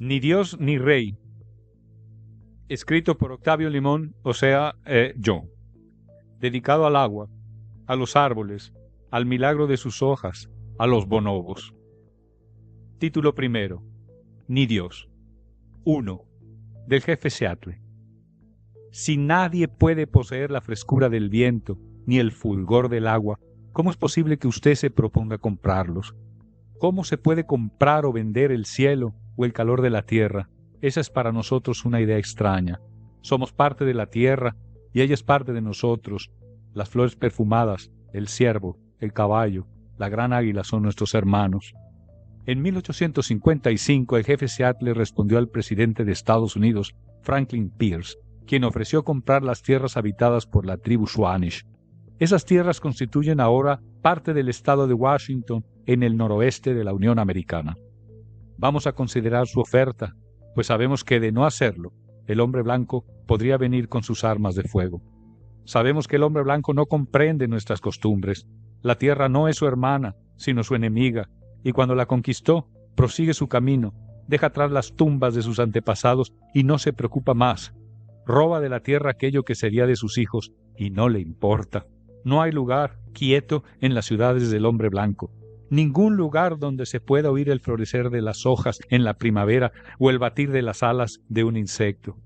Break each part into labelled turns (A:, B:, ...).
A: Ni Dios ni Rey, escrito por Octavio Limón, o sea, yo, dedicado al agua, a los árboles, al milagro de sus hojas, a los bonobos. Título primero. Ni Dios. 1. Del jefe Seattle. Si nadie puede poseer la frescura del viento ni el fulgor del agua, ¿cómo es posible que usted se proponga comprarlos? ¿Cómo se puede comprar o vender el cielo o el calor de la tierra? Esa es para nosotros una idea extraña. Somos parte de la tierra y ella es parte de nosotros. Las flores perfumadas, el ciervo, el caballo, la gran águila son nuestros hermanos. En 1855 el jefe Seattle respondió al presidente de Estados Unidos, Franklin Pierce, quien ofreció comprar las tierras habitadas por la tribu Squamish. Esas tierras constituyen ahora parte del estado de Washington en el noroeste de la Unión Americana. Vamos a considerar su oferta, pues sabemos que de no hacerlo, el hombre blanco podría venir con sus armas de fuego. Sabemos que el hombre blanco no comprende nuestras costumbres. La tierra no es su hermana, sino su enemiga, y cuando la conquistó, prosigue su camino, deja atrás las tumbas de sus antepasados y no se preocupa más. Roba de la tierra aquello que sería de sus hijos y no le importa. No hay lugar quieto en las ciudades del hombre blanco. Ningún lugar donde se pueda oír el florecer de las hojas en la primavera o el batir de las alas de un insecto.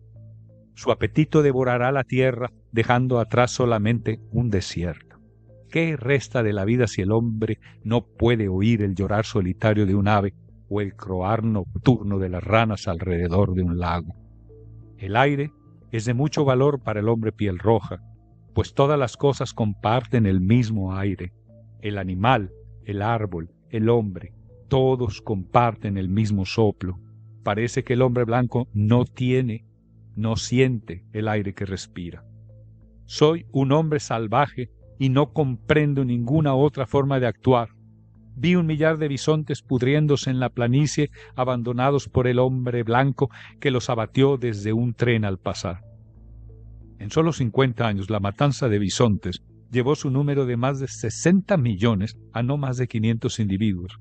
A: Su apetito devorará la tierra, dejando atrás solamente un desierto. ¿Qué resta de la vida si el hombre no puede oír el llorar solitario de un ave o el croar nocturno de las ranas alrededor de un lago? El aire es de mucho valor para el hombre piel roja, pues todas las cosas comparten el mismo aire. El animal, el árbol, el hombre, todos comparten el mismo soplo. Parece que el hombre blanco no siente el aire que respira. Soy un hombre salvaje y no comprendo ninguna otra forma de actuar. Vi 1 millar de bisontes pudriéndose en la planicie, abandonados por el hombre blanco que los abatió desde un tren al pasar. En solo 50 años, la matanza de bisontes llevó su número de más de 60 millones a no más de 500 individuos.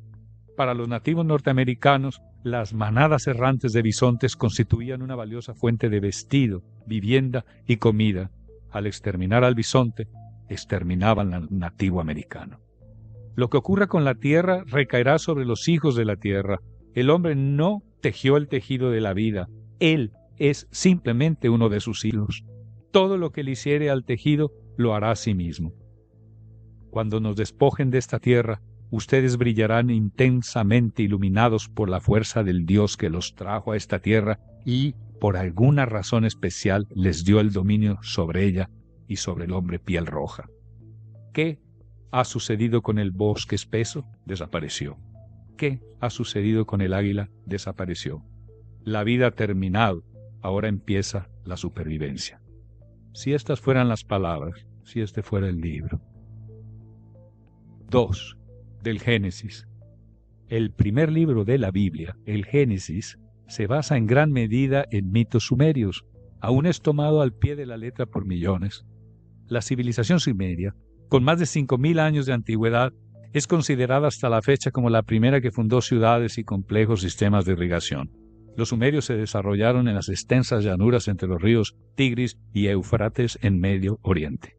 A: Para los nativos norteamericanos, las manadas errantes de bisontes constituían una valiosa fuente de vestido, vivienda y comida. Al exterminar al bisonte, exterminaban al nativo americano. Lo que ocurra con la tierra recaerá sobre los hijos de la tierra. El hombre no tejió el tejido de la vida. Él es simplemente uno de sus hilos. Todo lo que le hiciere al tejido lo hará a sí mismo. Cuando nos despojen de esta tierra, ustedes brillarán intensamente iluminados por la fuerza del Dios que los trajo a esta tierra y, por alguna razón especial, les dio el dominio sobre ella y sobre el hombre piel roja. ¿Qué ha sucedido con el bosque espeso? Desapareció. ¿Qué ha sucedido con el águila? Desapareció. La vida ha terminado. Ahora empieza la supervivencia. Si estas fueran las palabras, si este fuera el libro. 2. Del Génesis. El primer libro de la Biblia, el Génesis, se basa en gran medida en mitos sumerios. Aún es tomado al pie de la letra por millones. La civilización sumeria, con más de 5.000 años de antigüedad, es considerada hasta la fecha como la primera que fundó ciudades y complejos sistemas de irrigación. Los sumerios se desarrollaron en las extensas llanuras entre los ríos Tigris y Éufrates en Medio Oriente.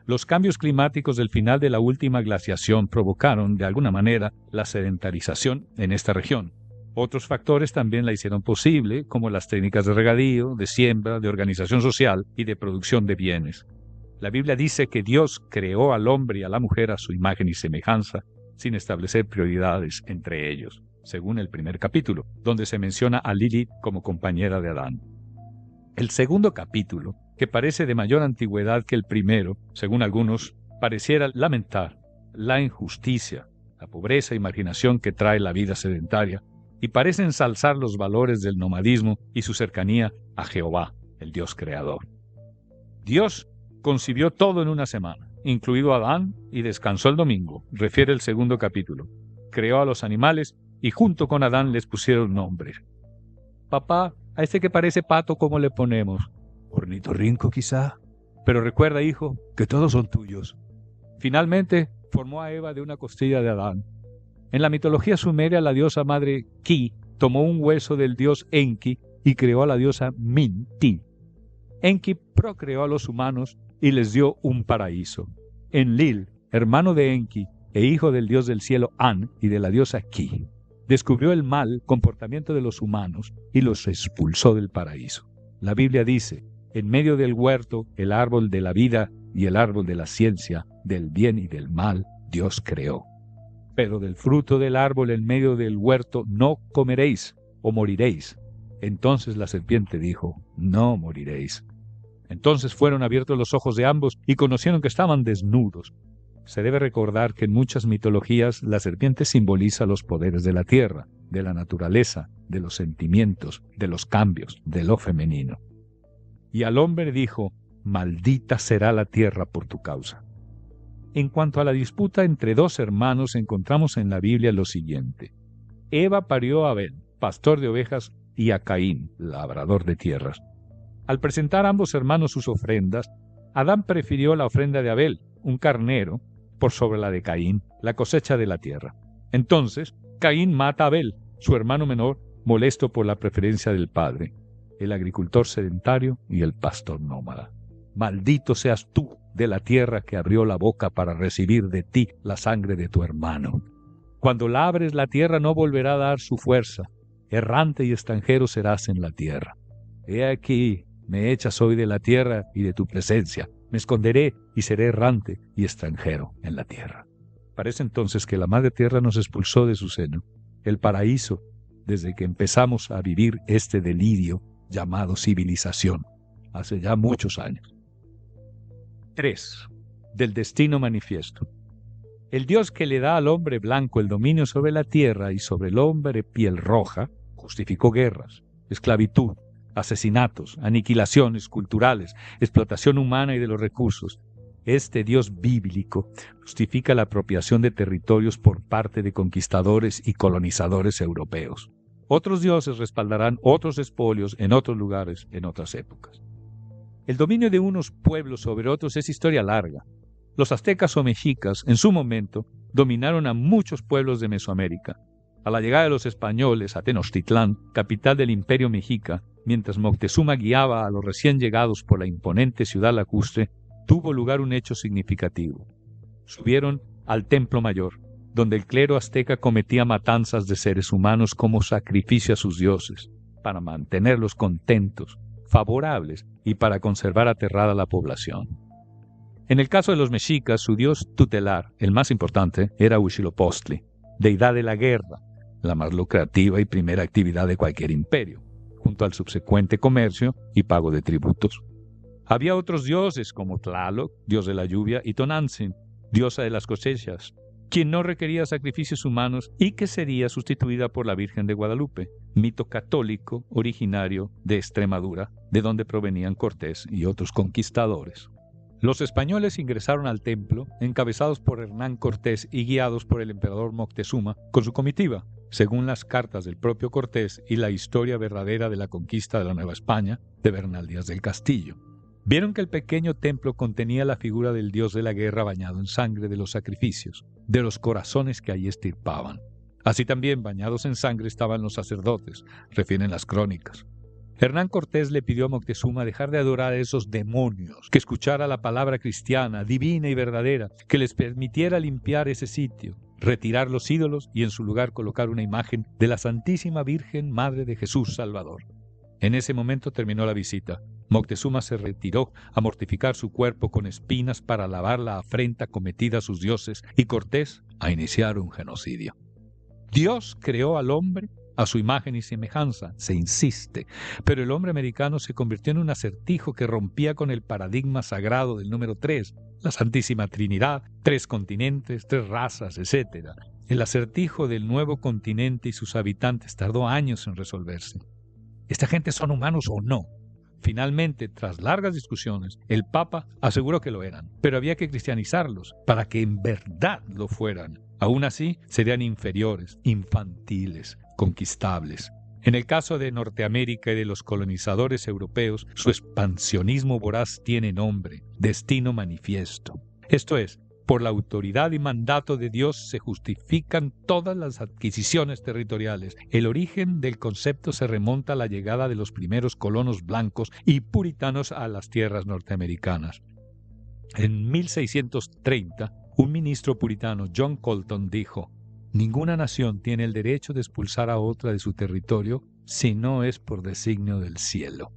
A: Los cambios climáticos del final de la última glaciación provocaron, de alguna manera, la sedentarización en esta región. Otros factores también la hicieron posible, como las técnicas de regadío, de siembra, de organización social y de producción de bienes. La Biblia dice que Dios creó al hombre y a la mujer a su imagen y semejanza, sin establecer prioridades entre ellos, según el primer capítulo, donde se menciona a Lilith como compañera de Adán. El segundo capítulo, que parece de mayor antigüedad que el primero, según algunos, pareciera lamentar la injusticia, la pobreza y marginación que trae la vida sedentaria, y parece ensalzar los valores del nomadismo y su cercanía a Jehová, el Dios creador. Dios concibió todo en una semana, incluido a Adán, y descansó el domingo, refiere el segundo capítulo. Creó a los animales y junto con Adán les pusieron nombres. Papá, a este que parece pato, ¿cómo le ponemos? Ornitorrinco quizá. Pero recuerda, hijo, que todos son tuyos. Finalmente, formó a Eva de una costilla de Adán. En la mitología sumeria, la diosa madre Ki tomó un hueso del dios Enki y creó a la diosa Minti. Enki procreó a los humanos y les dio un paraíso. Enlil, hermano de Enki e hijo del dios del cielo An y de la diosa Ki, descubrió el mal comportamiento de los humanos y los expulsó del paraíso. La Biblia dice: en medio del huerto, el árbol de la vida y el árbol de la ciencia, del bien y del mal, Dios creó. Pero del fruto del árbol en medio del huerto no comeréis, o moriréis. Entonces la serpiente dijo: no moriréis. Entonces fueron abiertos los ojos de ambos y conocieron que estaban desnudos. Se debe recordar que en muchas mitologías la serpiente simboliza los poderes de la tierra, de la naturaleza, de los sentimientos, de los cambios, de lo femenino. Y al hombre dijo: maldita será la tierra por tu causa. En cuanto a la disputa entre dos hermanos, encontramos en la Biblia lo siguiente. Eva parió a Abel, pastor de ovejas, y a Caín, labrador de tierras. Al presentar ambos hermanos sus ofrendas, Adán prefirió la ofrenda de Abel, un carnero, por sobre la de Caín, la cosecha de la tierra. Entonces, Caín mata a Abel, su hermano menor, molesto por la preferencia del padre, el agricultor sedentario y el pastor nómada. Maldito seas tú de la tierra que abrió la boca para recibir de ti la sangre de tu hermano. Cuando la abres, la tierra no volverá a dar su fuerza. Errante y extranjero serás en la tierra. He aquí, me echas hoy de la tierra y de tu presencia. Me esconderé y seré errante y extranjero en la tierra. Parece entonces que la madre tierra nos expulsó de su seno, el paraíso, desde que empezamos a vivir este delirio llamado civilización, hace ya muchos años. 3. Del destino manifiesto. El Dios que le da al hombre blanco el dominio sobre la tierra y sobre el hombre piel roja, justificó guerras, esclavitud, asesinatos, aniquilaciones culturales, explotación humana y de los recursos. Este Dios bíblico justifica la apropiación de territorios por parte de conquistadores y colonizadores europeos. Otros dioses respaldarán otros expolios en otros lugares, en otras épocas. El dominio de unos pueblos sobre otros es historia larga. Los aztecas o mexicas, en su momento, dominaron a muchos pueblos de Mesoamérica. A la llegada de los españoles a Tenochtitlán, capital del Imperio Mexica, mientras Moctezuma guiaba a los recién llegados por la imponente ciudad lacustre, tuvo lugar un hecho significativo. Subieron al Templo Mayor, donde el clero azteca cometía matanzas de seres humanos como sacrificio a sus dioses, para mantenerlos contentos, favorables y para conservar aterrada a la población. En el caso de los mexicas, su dios tutelar, el más importante, era Huitzilopochtli, deidad de la guerra, la más lucrativa y primera actividad de cualquier imperio, junto al subsecuente comercio y pago de tributos. Había otros dioses como Tlaloc, dios de la lluvia, y Tonantzin, diosa de las cosechas, quien no requería sacrificios humanos y que sería sustituida por la Virgen de Guadalupe, mito católico originario de Extremadura, de donde provenían Cortés y otros conquistadores. Los españoles ingresaron al templo, encabezados por Hernán Cortés y guiados por el emperador Moctezuma, con su comitiva, según las cartas del propio Cortés y la historia verdadera de la conquista de la Nueva España de Bernal Díaz del Castillo. Vieron que el pequeño templo contenía la figura del dios de la guerra bañado en sangre de los sacrificios, de los corazones que allí estirpaban. Así también, bañados en sangre, estaban los sacerdotes, refieren las crónicas. Hernán Cortés le pidió a Moctezuma dejar de adorar a esos demonios, que escuchara la palabra cristiana, divina y verdadera, que les permitiera limpiar ese sitio, retirar los ídolos y en su lugar colocar una imagen de la Santísima Virgen Madre de Jesús Salvador. En ese momento terminó la visita. Moctezuma se retiró a mortificar su cuerpo con espinas para lavar la afrenta cometida a sus dioses y Cortés a iniciar un genocidio. Dios creó al hombre a su imagen y semejanza, se insiste, pero el hombre americano se convirtió en un acertijo que rompía con el paradigma sagrado del número 3, la Santísima Trinidad, 3 continentes, 3 razas, etc. El acertijo del nuevo continente y sus habitantes tardó años en resolverse. ¿Esta gente son humanos o no? Finalmente, tras largas discusiones, el Papa aseguró que lo eran, pero había que cristianizarlos para que en verdad lo fueran. Aún así, serían inferiores, infantiles, conquistables. En el caso de Norteamérica y de los colonizadores europeos, su expansionismo voraz tiene nombre, destino manifiesto. Esto es, Por la autoridad y mandato de Dios se justifican todas las adquisiciones territoriales. El origen del concepto se remonta a la llegada de los primeros colonos blancos y puritanos a las tierras norteamericanas. En 1630, un ministro puritano, John Colton, dijo: «Ninguna nación tiene el derecho de expulsar a otra de su territorio si no es por designio del cielo».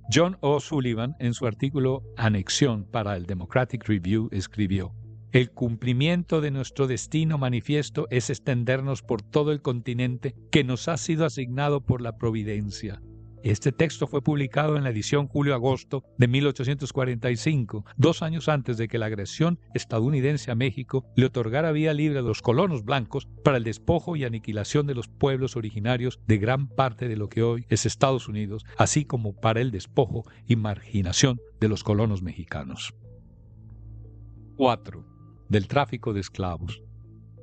A: John O. Sullivan, en su artículo Anexión para el Democratic Review, escribió: «El cumplimiento de nuestro destino manifiesto es extendernos por todo el continente que nos ha sido asignado por la providencia». Este texto fue publicado en la edición julio-agosto de 1845, 2 años antes de que la agresión estadounidense a México le otorgara vía libre a los colonos blancos para el despojo y aniquilación de los pueblos originarios de gran parte de lo que hoy es Estados Unidos, así como para el despojo y marginación de los colonos mexicanos. 4. Del tráfico de esclavos.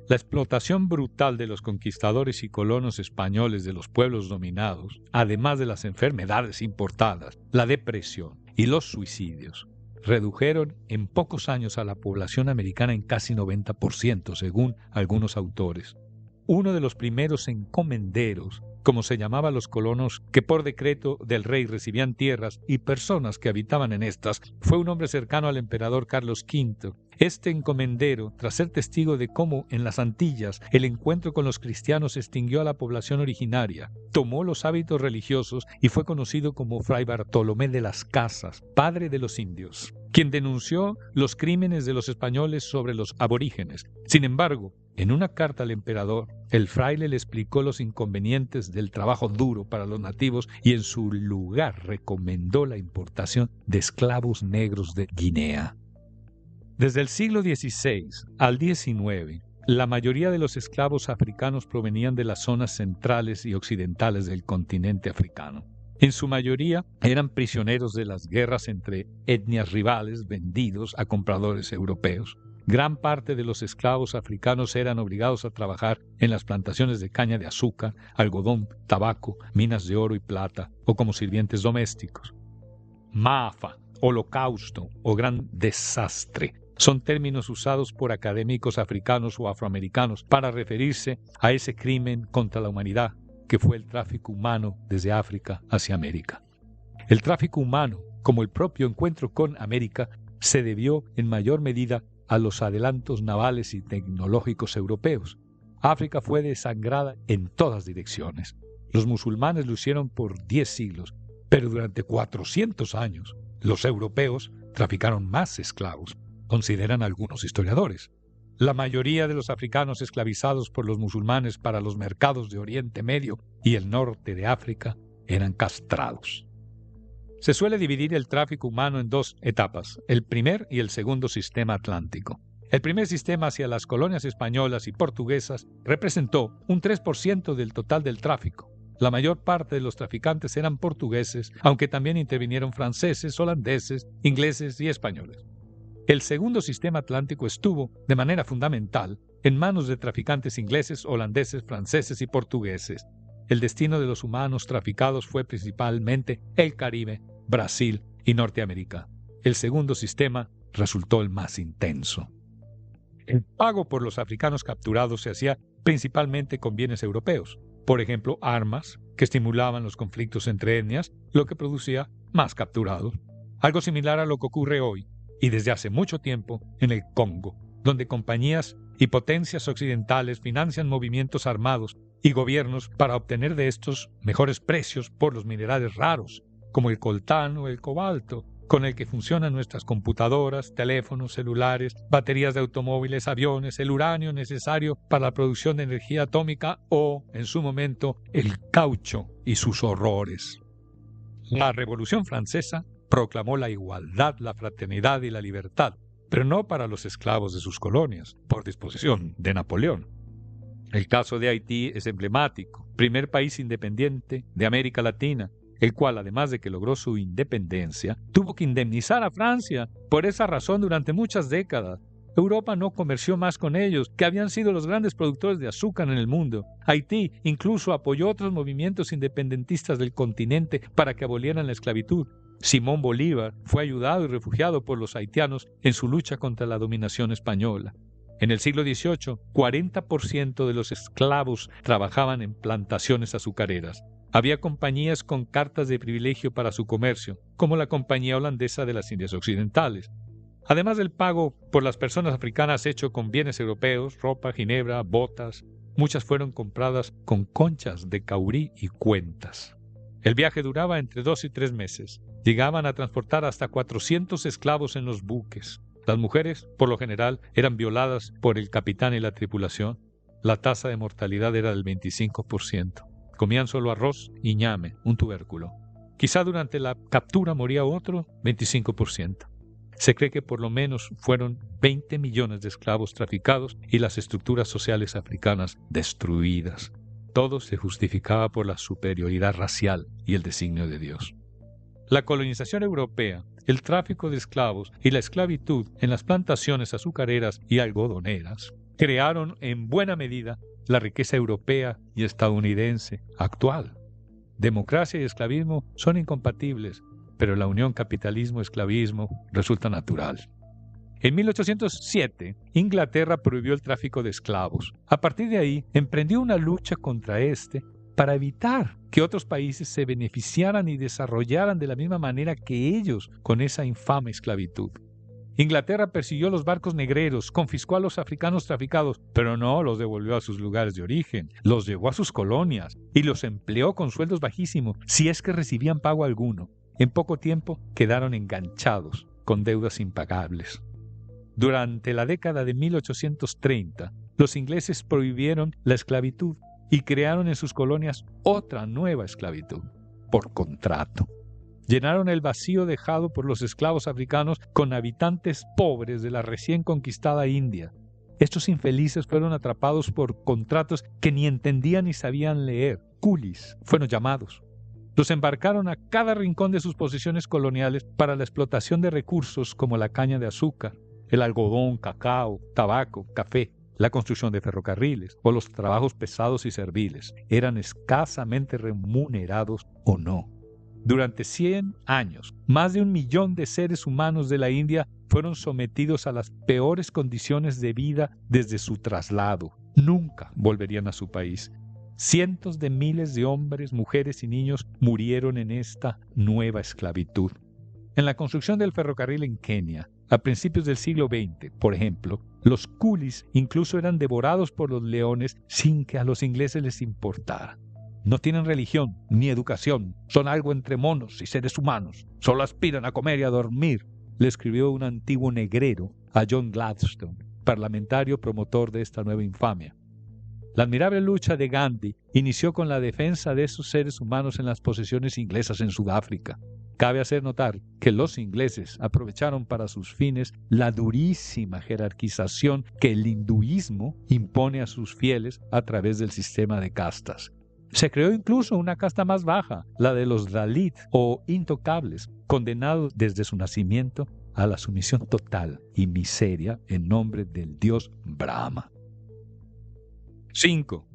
A: La explotación brutal de los conquistadores y colonos españoles de los pueblos dominados, además de las enfermedades importadas, la depresión y los suicidios, redujeron en pocos años a la población americana en casi 90%, según algunos autores. Uno de los primeros encomenderos, como se llamaban los colonos que por decreto del rey recibían tierras y personas que habitaban en estas, fue un hombre cercano al emperador Carlos V. Este encomendero, tras ser testigo de cómo en las Antillas el encuentro con los cristianos extinguió a la población originaria, tomó los hábitos religiosos y fue conocido como Fray Bartolomé de las Casas, padre de los indios, quien denunció los crímenes de los españoles sobre los aborígenes. Sin embargo, en una carta al emperador, el fraile le explicó los inconvenientes del trabajo duro para los nativos y en su lugar recomendó la importación de esclavos negros de Guinea. Desde el siglo XVI al XIX, la mayoría de los esclavos africanos provenían de las zonas centrales y occidentales del continente africano. En su mayoría eran prisioneros de las guerras entre etnias rivales vendidos a compradores europeos. Gran parte de los esclavos africanos eran obligados a trabajar en las plantaciones de caña de azúcar, algodón, tabaco, minas de oro y plata, o como sirvientes domésticos. Maafa, holocausto o gran desastre son términos usados por académicos africanos o afroamericanos para referirse a ese crimen contra la humanidad que fue el tráfico humano desde África hacia América. El tráfico humano, como el propio encuentro con América, se debió en mayor medida a los adelantos navales y tecnológicos europeos. África fue desangrada en todas direcciones. Los musulmanes lo hicieron por 10 siglos, pero durante 400 años los europeos traficaron más esclavos, consideran algunos historiadores. La mayoría de los africanos esclavizados por los musulmanes para los mercados de Oriente Medio y el norte de África eran castrados. Se suele dividir el tráfico humano en 2 etapas, el primer y el segundo sistema atlántico. El primer sistema hacia las colonias españolas y portuguesas representó un 3% del total del tráfico. La mayor parte de los traficantes eran portugueses, aunque también intervinieron franceses, holandeses, ingleses y españoles. El segundo sistema atlántico estuvo, de manera fundamental, en manos de traficantes ingleses, holandeses, franceses y portugueses. El destino de los humanos traficados fue principalmente el Caribe, Brasil y Norteamérica. El segundo sistema resultó el más intenso. El pago por los africanos capturados se hacía principalmente con bienes europeos, por ejemplo, armas que estimulaban los conflictos entre etnias, lo que producía más capturados. Algo similar a lo que ocurre hoy, y desde hace mucho tiempo, en el Congo, donde compañías y potencias occidentales financian movimientos armados y gobiernos para obtener de estos mejores precios por los minerales raros, como el coltán o el cobalto, con el que funcionan nuestras computadoras, teléfonos, celulares, baterías de automóviles, aviones, el uranio necesario para la producción de energía atómica o, en su momento, el caucho y sus horrores. La Revolución Francesa proclamó la igualdad, la fraternidad y la libertad, pero no para los esclavos de sus colonias, por disposición de Napoleón. El caso de Haití es emblemático, primer país independiente de América Latina, el cual, además de que logró su independencia, tuvo que indemnizar a Francia. Por esa razón, durante muchas décadas, Europa no comerció más con ellos, que habían sido los grandes productores de azúcar en el mundo. Haití incluso apoyó otros movimientos independentistas del continente para que abolieran la esclavitud. Simón Bolívar fue ayudado y refugiado por los haitianos en su lucha contra la dominación española. En el siglo XVIII, 40% de los esclavos trabajaban en plantaciones azucareras. Había compañías con cartas de privilegio para su comercio, como la Compañía Holandesa de las Indias Occidentales. Además del pago por las personas africanas hecho con bienes europeos, ropa, ginebra, botas, muchas fueron compradas con conchas de caurí y cuentas. El viaje duraba entre 2 y 3 meses. Llegaban a transportar hasta 400 esclavos en los buques. Las mujeres, por lo general, eran violadas por el capitán y la tripulación. La tasa de mortalidad era del 25%. Comían solo arroz y ñame, un tubérculo. Quizá durante la captura moría otro 25%. Se cree que por lo menos fueron 20 millones de esclavos traficados y las estructuras sociales africanas destruidas. Todo se justificaba por la superioridad racial y el designio de Dios. La colonización europea, el tráfico de esclavos y la esclavitud en las plantaciones azucareras y algodoneras crearon en buena medida la riqueza europea y estadounidense actual. Democracia y esclavismo son incompatibles, pero la unión capitalismo-esclavismo resulta natural. En 1807, Inglaterra prohibió el tráfico de esclavos. A partir de ahí, emprendió una lucha contra este para evitar que otros países se beneficiaran y desarrollaran de la misma manera que ellos con esa infame esclavitud. Inglaterra persiguió los barcos negreros, confiscó a los africanos traficados, pero no los devolvió a sus lugares de origen, los llevó a sus colonias y los empleó con sueldos bajísimos, si es que recibían pago alguno. En poco tiempo quedaron enganchados, con deudas impagables. Durante la década de 1830, los ingleses prohibieron la esclavitud y crearon en sus colonias otra nueva esclavitud, por contrato. Llenaron el vacío dejado por los esclavos africanos con habitantes pobres de la recién conquistada India. Estos infelices fueron atrapados por contratos que ni entendían ni sabían leer. Coolies fueron llamados. Los embarcaron a cada rincón de sus posesiones coloniales para la explotación de recursos como la caña de azúcar, el algodón, cacao, tabaco, café, la construcción de ferrocarriles o los trabajos pesados y serviles. Eran escasamente remunerados o no. Durante 100 años, más de 1 millón de seres humanos de la India fueron sometidos a las peores condiciones de vida desde su traslado. Nunca volverían a su país. Cientos de miles de hombres, mujeres y niños murieron en esta nueva esclavitud. En la construcción del ferrocarril en Kenia, a principios del siglo XX, por ejemplo, los coolies incluso eran devorados por los leones sin que a los ingleses les importara. No tienen religión ni educación, son algo entre monos y seres humanos, solo aspiran a comer y a dormir, le escribió un antiguo negrero a John Gladstone, parlamentario promotor de esta nueva infamia. La admirable lucha de Gandhi inició con la defensa de esos seres humanos en las posesiones inglesas en Sudáfrica. Cabe hacer notar que los ingleses aprovecharon para sus fines la durísima jerarquización que el hinduismo impone a sus fieles a través del sistema de castas. Se creó incluso una casta más baja, la de los Dalit o intocables, condenados desde su nacimiento a la sumisión total y miseria en nombre del dios Brahma. 5.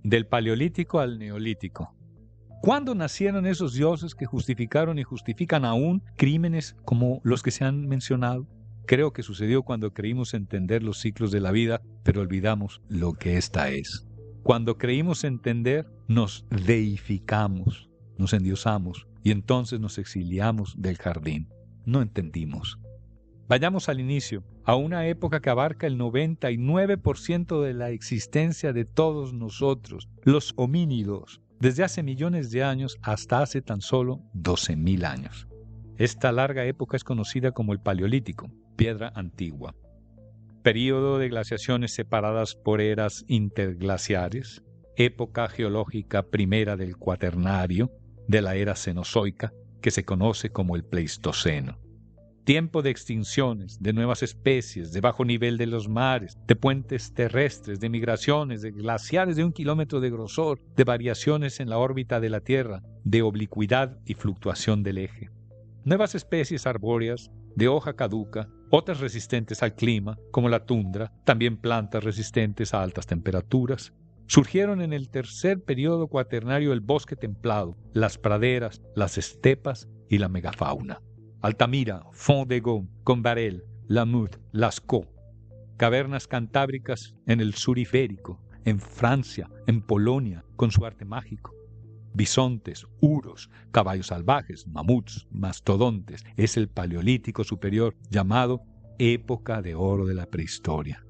A: Del Paleolítico al Neolítico. ¿Cuándo nacieron esos dioses que justificaron y justifican aún crímenes como los que se han mencionado? Creo que sucedió cuando creímos entender los ciclos de la vida, pero olvidamos lo que ésta es. Cuando creímos entender, nos deificamos, nos endiosamos y entonces nos exiliamos del jardín. No entendimos. Vayamos al inicio, a una época que abarca el 99% de la existencia de todos nosotros, los homínidos, desde hace millones de años hasta hace tan solo 12.000 años. Esta larga época es conocida como el Paleolítico, piedra antigua. Período de glaciaciones separadas por eras interglaciares, época geológica primera del Cuaternario, de la era Cenozoica, que se conoce como el Pleistoceno. Tiempo de extinciones, de nuevas especies, de bajo nivel de los mares, de puentes terrestres, de migraciones, de glaciares de 1 kilómetro de grosor, de variaciones en la órbita de la Tierra, de oblicuidad y fluctuación del eje. Nuevas especies arbóreas, de hoja caduca, otras resistentes al clima, como la tundra, también plantas resistentes a altas temperaturas. Surgieron en el tercer periodo cuaternario el bosque templado, las praderas, las estepas y la megafauna. Altamira, Fond de Gaume, Combarel, Lamut, Lascaux. Cavernas cantábricas en el sur ibérico, en Francia, en Polonia, con su arte mágico. Bisontes, uros, caballos salvajes, mamuts, mastodontes. Es el Paleolítico superior, llamado época de oro de la prehistoria.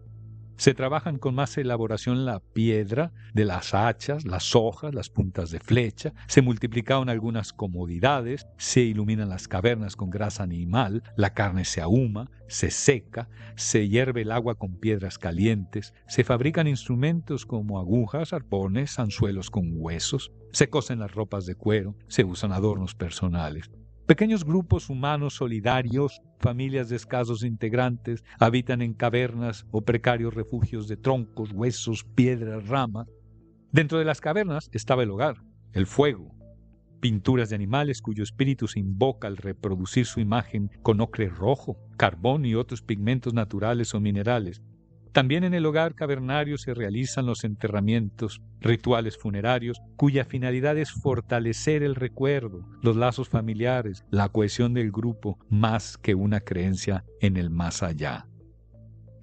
A: Se trabajan con más elaboración la piedra de las hachas, las hojas, las puntas de flecha, se multiplicaron algunas comodidades, se iluminan las cavernas con grasa animal, la carne se ahuma, se seca, se hierve el agua con piedras calientes, se fabrican instrumentos como agujas, arpones, anzuelos con huesos, se cosen las ropas de cuero, se usan adornos personales. Pequeños grupos humanos solidarios, familias de escasos integrantes, habitan en cavernas o precarios refugios de troncos, huesos, piedras, ramas. Dentro de las cavernas estaba el hogar, el fuego, pinturas de animales cuyo espíritu se invoca al reproducir su imagen con ocre rojo, carbón y otros pigmentos naturales o minerales. También en el hogar cavernario se realizan los enterramientos, rituales funerarios, cuya finalidad es fortalecer el recuerdo, los lazos familiares, la cohesión del grupo, más que una creencia en el más allá.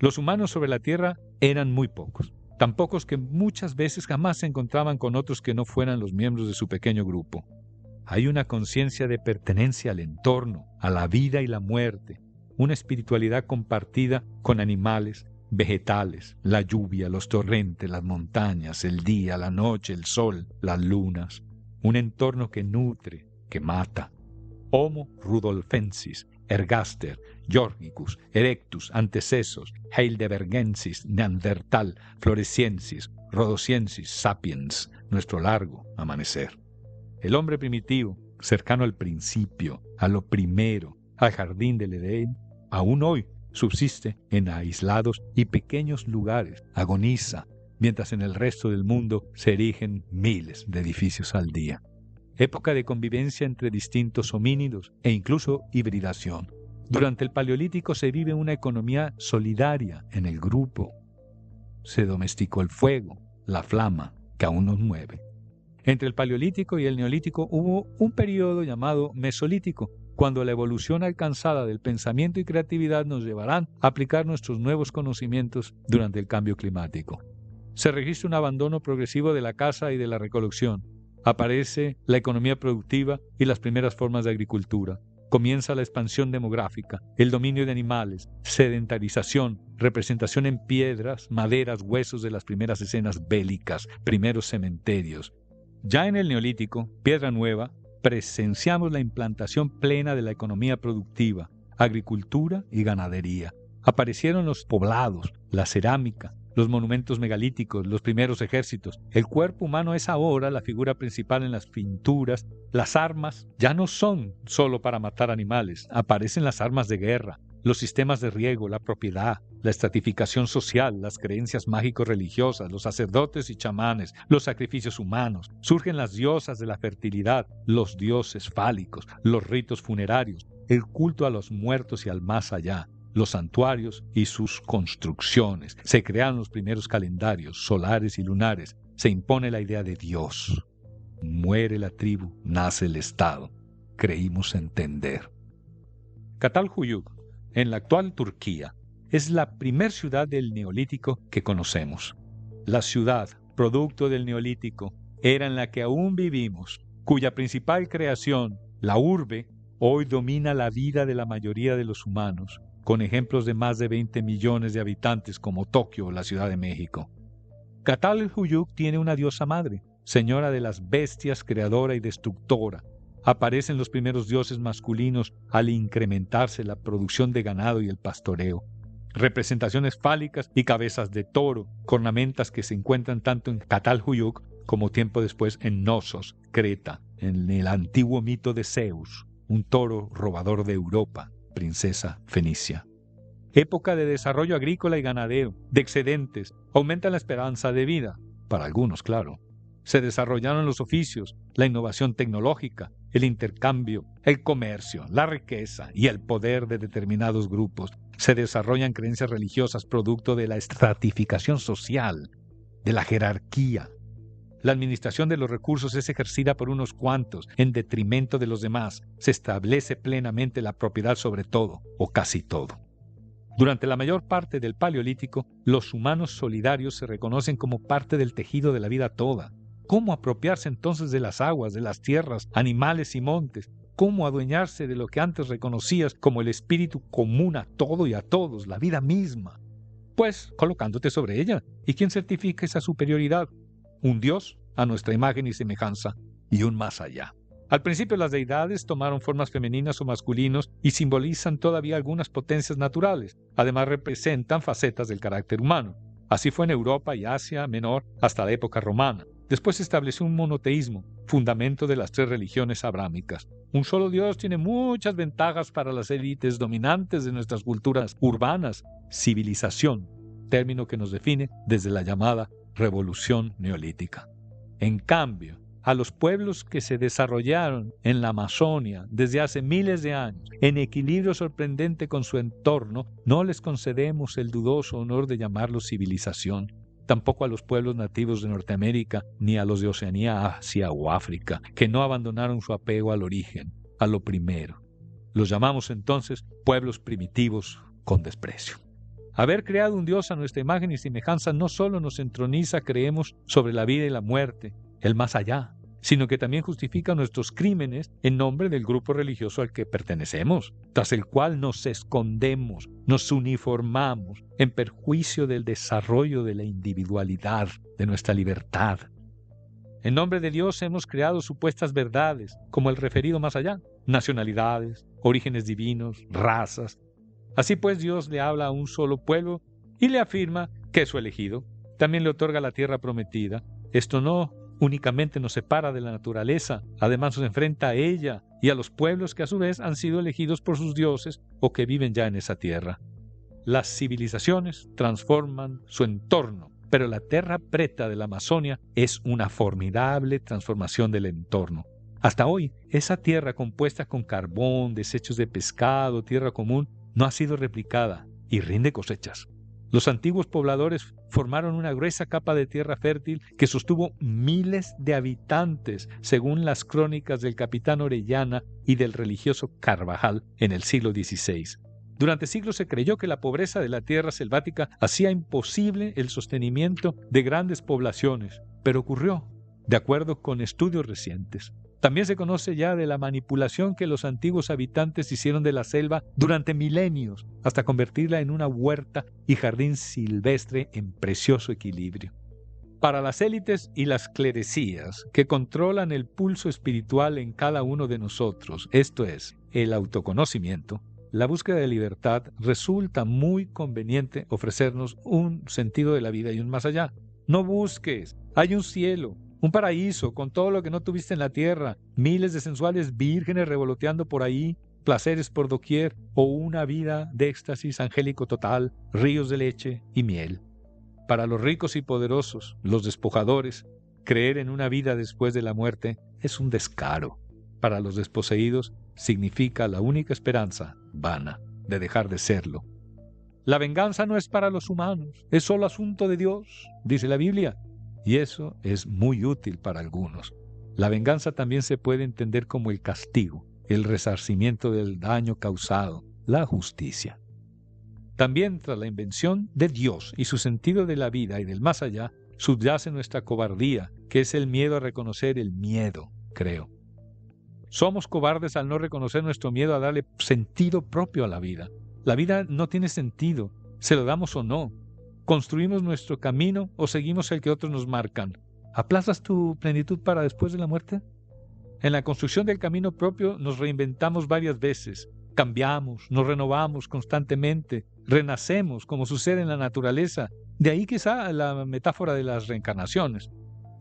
A: Los humanos sobre la Tierra eran muy pocos, tan pocos que muchas veces jamás se encontraban con otros que no fueran los miembros de su pequeño grupo. Hay una conciencia de pertenencia al entorno, a la vida y la muerte, una espiritualidad compartida con animales, vegetales, la lluvia, los torrentes, las montañas, el día, la noche, el sol, las lunas. Un entorno que nutre, que mata. Homo rudolfensis, Ergaster, Jornicus, Erectus, Antecesos, Heidelbergensis, Neandertal, Floresiensis, Rhodosiensis, Sapiens, nuestro largo amanecer. El hombre primitivo, cercano al principio, a lo primero, al jardín del Edén, aún hoy subsiste en aislados y pequeños lugares, agoniza, mientras en el resto del mundo se erigen miles de edificios al día. Época de convivencia entre distintos homínidos e incluso hibridación. Durante el Paleolítico se vive una economía solidaria en el grupo. Se domesticó el fuego, la flama, que aún nos mueve. Entre el Paleolítico y el Neolítico hubo un periodo llamado Mesolítico, cuando la evolución alcanzada del pensamiento y creatividad nos llevarán a aplicar nuestros nuevos conocimientos durante el cambio climático. Se registra un abandono progresivo de la caza y de la recolección. Aparece la economía productiva y las primeras formas de agricultura. Comienza la expansión demográfica, el dominio de animales, sedentarización, representación en piedras, maderas, huesos de las primeras escenas bélicas, primeros cementerios. Ya en el Neolítico, Piedra Nueva, presenciamos la implantación plena de la economía productiva, agricultura y ganadería. Aparecieron los poblados, la cerámica, los monumentos megalíticos, los primeros ejércitos. El cuerpo humano es ahora la figura principal en las pinturas. Las armas ya no son solo para matar animales, aparecen las armas de guerra, los sistemas de riego, la propiedad, la estratificación social, las creencias mágico-religiosas, los sacerdotes y chamanes, los sacrificios humanos. Surgen las diosas de la fertilidad, los dioses fálicos, los ritos funerarios, el culto a los muertos y al más allá, los santuarios y sus construcciones. Se crean los primeros calendarios solares y lunares. Se impone la idea de Dios. Muere la tribu, nace el Estado. Creímos entender. Çatalhöyük, en la actual Turquía, es la primer ciudad del Neolítico que conocemos. La ciudad, producto del Neolítico, era en la que aún vivimos, cuya principal creación, la urbe, hoy domina la vida de la mayoría de los humanos, con ejemplos de más de 20 millones de habitantes como Tokio o la Ciudad de México. Çatalhöyük tiene una diosa madre, señora de las bestias, creadora y destructora. Aparecen los primeros dioses masculinos al incrementarse la producción de ganado y el pastoreo. Representaciones fálicas y cabezas de toro, cornamentas que se encuentran tanto en Çatalhöyük como tiempo después en Knossos, Creta, en el antiguo mito de Zeus, un toro robador de Europa, princesa fenicia. Época de desarrollo agrícola y ganadero, de excedentes, aumenta la esperanza de vida, para algunos, claro. Se desarrollaron los oficios, la innovación tecnológica, el intercambio, el comercio, la riqueza y el poder de determinados grupos. Se desarrollan creencias religiosas producto de la estratificación social, de la jerarquía. La administración de los recursos es ejercida por unos cuantos en detrimento de los demás. Se establece plenamente la propiedad sobre todo, o casi todo. Durante la mayor parte del Paleolítico, los humanos solidarios se reconocen como parte del tejido de la vida toda. ¿Cómo apropiarse entonces de las aguas, de las tierras, animales y montes? ¿Cómo adueñarse de lo que antes reconocías como el espíritu común a todo y a todos, la vida misma? Pues colocándote sobre ella. ¿Y quién certifica esa superioridad? Un Dios a nuestra imagen y semejanza, y un más allá. Al principio las deidades tomaron formas femeninas o masculinos y simbolizan todavía algunas potencias naturales. Además representan facetas del carácter humano. Así fue en Europa y Asia Menor hasta la época romana. Después se estableció un monoteísmo, fundamento de las 3 religiones abrámicas. Un solo Dios tiene muchas ventajas para las élites dominantes de nuestras culturas urbanas. Civilización, término que nos define desde la llamada Revolución Neolítica. En cambio, a los pueblos que se desarrollaron en la Amazonia desde hace miles de años, en equilibrio sorprendente con su entorno, no les concedemos el dudoso honor de llamarlos civilización. Tampoco a los pueblos nativos de Norteamérica, ni a los de Oceanía, Asia o África, que no abandonaron su apego al origen, a lo primero. Los llamamos entonces pueblos primitivos con desprecio. Haber creado un Dios a nuestra imagen y semejanza no solo nos entroniza, creemos, sobre la vida y la muerte, el más allá, sino que también justifica nuestros crímenes en nombre del grupo religioso al que pertenecemos, tras el cual nos escondemos, nos uniformamos, en perjuicio del desarrollo de la individualidad, de nuestra libertad. En nombre de Dios hemos creado supuestas verdades, como el referido más allá, nacionalidades, orígenes divinos, razas. Así pues, Dios le habla a un solo pueblo y le afirma que es su elegido. También le otorga la tierra prometida. Esto no únicamente nos separa de la naturaleza, además nos enfrenta a ella y a los pueblos que a su vez han sido elegidos por sus dioses o que viven ya en esa tierra. Las civilizaciones transforman su entorno, pero la terra preta de la Amazonia es una formidable transformación del entorno. Hasta hoy, esa tierra compuesta con carbón, desechos de pescado, tierra común, no ha sido replicada y rinde cosechas. Los antiguos pobladores formaron una gruesa capa de tierra fértil que sostuvo miles de habitantes, según las crónicas del capitán Orellana y del religioso Carvajal en el siglo XVI. Durante siglos se creyó que la pobreza de la tierra selvática hacía imposible el sostenimiento de grandes poblaciones, pero ocurrió, de acuerdo con estudios recientes. También se conoce ya de la manipulación que los antiguos habitantes hicieron de la selva durante milenios, hasta convertirla en una huerta y jardín silvestre en precioso equilibrio. Para las élites y las clerecías que controlan el pulso espiritual en cada uno de nosotros, esto es, el autoconocimiento, la búsqueda de libertad, resulta muy conveniente ofrecernos un sentido de la vida y un más allá. No busques, hay un cielo, un paraíso con todo lo que no tuviste en la tierra, miles de sensuales vírgenes revoloteando por ahí, placeres por doquier, o una vida de éxtasis angélico total, ríos de leche y miel. Para los ricos y poderosos, los despojadores, creer en una vida después de la muerte es un descaro. Para los desposeídos significa la única esperanza, vana, de dejar de serlo. La venganza no es para los humanos, es solo asunto de Dios, dice la Biblia. Y eso es muy útil para algunos. La venganza también se puede entender como el castigo, el resarcimiento del daño causado, la justicia. También tras la invención de Dios y su sentido de la vida y del más allá, subyace nuestra cobardía, que es el miedo a reconocer el miedo, creo. Somos cobardes al no reconocer nuestro miedo a darle sentido propio a la vida. La vida no tiene sentido, se lo damos o no. ¿Construimos nuestro camino o seguimos el que otros nos marcan? ¿Aplazas tu plenitud para después de la muerte? En la construcción del camino propio nos reinventamos varias veces. Cambiamos, nos renovamos constantemente, renacemos como sucede en la naturaleza. De ahí quizá la metáfora de las reencarnaciones.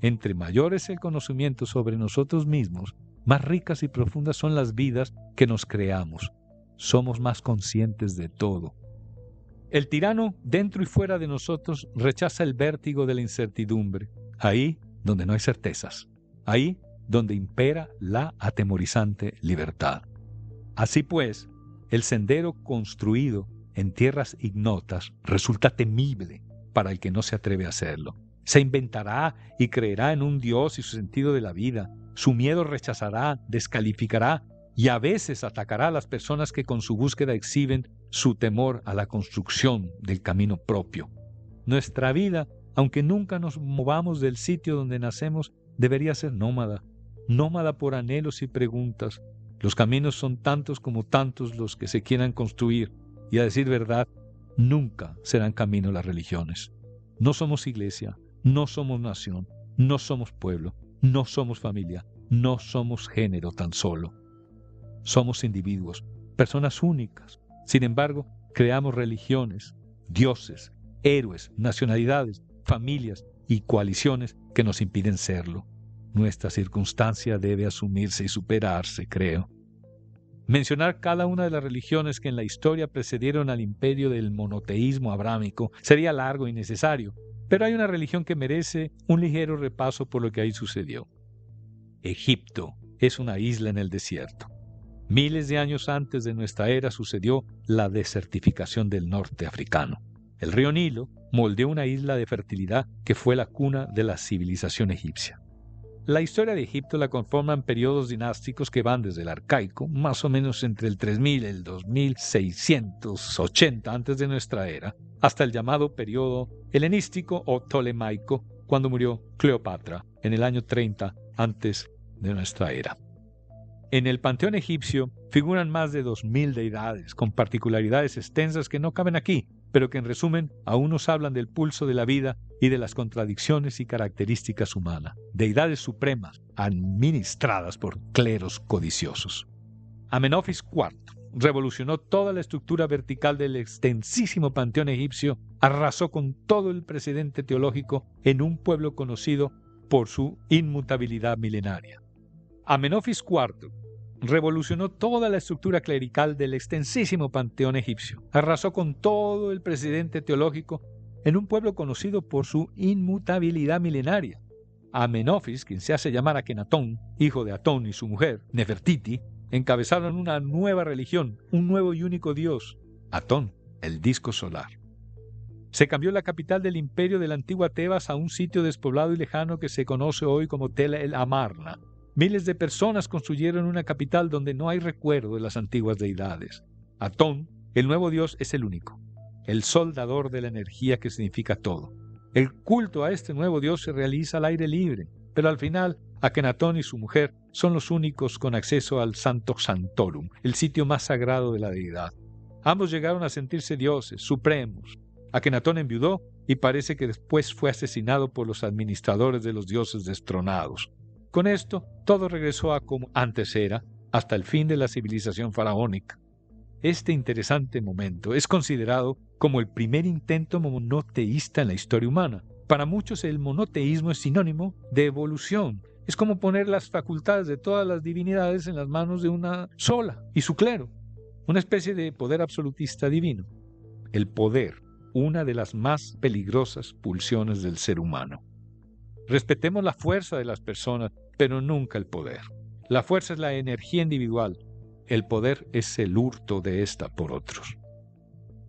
A: Entre mayor es el conocimiento sobre nosotros mismos, más ricas y profundas son las vidas que nos creamos. Somos más conscientes de todo. El tirano, dentro y fuera de nosotros, rechaza el vértigo de la incertidumbre. Ahí donde no hay certezas. Ahí donde impera la atemorizante libertad. Así pues, el sendero construido en tierras ignotas resulta temible para el que no se atreve a hacerlo. Se inventará y creerá en un Dios y su sentido de la vida. Su miedo rechazará, descalificará y a veces atacará a las personas que con su búsqueda exhiben su temor a la construcción del camino propio. Nuestra vida, aunque nunca nos movamos del sitio donde nacemos, debería ser nómada, nómada por anhelos y preguntas. Los caminos son tantos como tantos los que se quieran construir, y a decir verdad, nunca serán camino las religiones. No somos iglesia, no somos nación, no somos pueblo, no somos familia, no somos género tan solo. Somos individuos, personas únicas. Sin embargo, creamos religiones, dioses, héroes, nacionalidades, familias y coaliciones que nos impiden serlo. Nuestra circunstancia debe asumirse y superarse, creo. Mencionar cada una de las religiones que en la historia precedieron al imperio del monoteísmo abrámico sería largo y necesario, pero hay una religión que merece un ligero repaso por lo que ahí sucedió. Egipto es una isla en el desierto. Miles de años antes de nuestra era sucedió la desertificación del norte africano. El río Nilo moldeó una isla de fertilidad que fue la cuna de la civilización egipcia. La historia de Egipto la conforman periodos dinásticos que van desde el arcaico, más o menos entre el 3000 y el 2680 antes de nuestra era, hasta el llamado periodo helenístico o ptolemaico, cuando murió Cleopatra en el año 30 antes de nuestra era. En el panteón egipcio figuran más de 2000 deidades, con particularidades extensas que no caben aquí, pero que en resumen aún nos hablan del pulso de la vida y de las contradicciones y características humanas. Deidades supremas, administradas por cleros codiciosos. Amenofis IV revolucionó toda la estructura vertical del extensísimo panteón egipcio, arrasó con todo el precedente teológico en un pueblo conocido por su inmutabilidad milenaria. Amenofis IV revolucionó toda la estructura clerical del extensísimo panteón egipcio, arrasó con todo el precedente teológico en un pueblo conocido por su inmutabilidad milenaria. Amenofis, quien se hace llamar Akenatón, hijo de Atón y su mujer, Nefertiti, encabezaron una nueva religión, un nuevo y único dios, Atón, el disco solar. Se cambió la capital del imperio de la antigua Tebas a un sitio despoblado y lejano que se conoce hoy como Tel el Amarna. Miles de personas construyeron una capital donde no hay recuerdo de las antiguas deidades. Atón, el nuevo dios, es el único, el soldador de la energía que significa todo. El culto a este nuevo dios se realiza al aire libre, pero al final Akenatón y su mujer son los únicos con acceso al Santo Sanctorum, el sitio más sagrado de la deidad. Ambos llegaron a sentirse dioses, supremos. Akenatón enviudó y parece que después fue asesinado por los administradores de los dioses destronados. Con esto, todo regresó a como antes era, hasta el fin de la civilización faraónica. Este interesante momento es considerado como el primer intento monoteísta en la historia humana. Para muchos el monoteísmo es sinónimo de evolución. Es como poner las facultades de todas las divinidades en las manos de una sola y su clero. Una especie de poder absolutista divino. El poder, una de las más peligrosas pulsiones del ser humano. Respetemos la fuerza de las personas, pero nunca el poder. La fuerza es la energía individual. El poder es el hurto de esta por otros.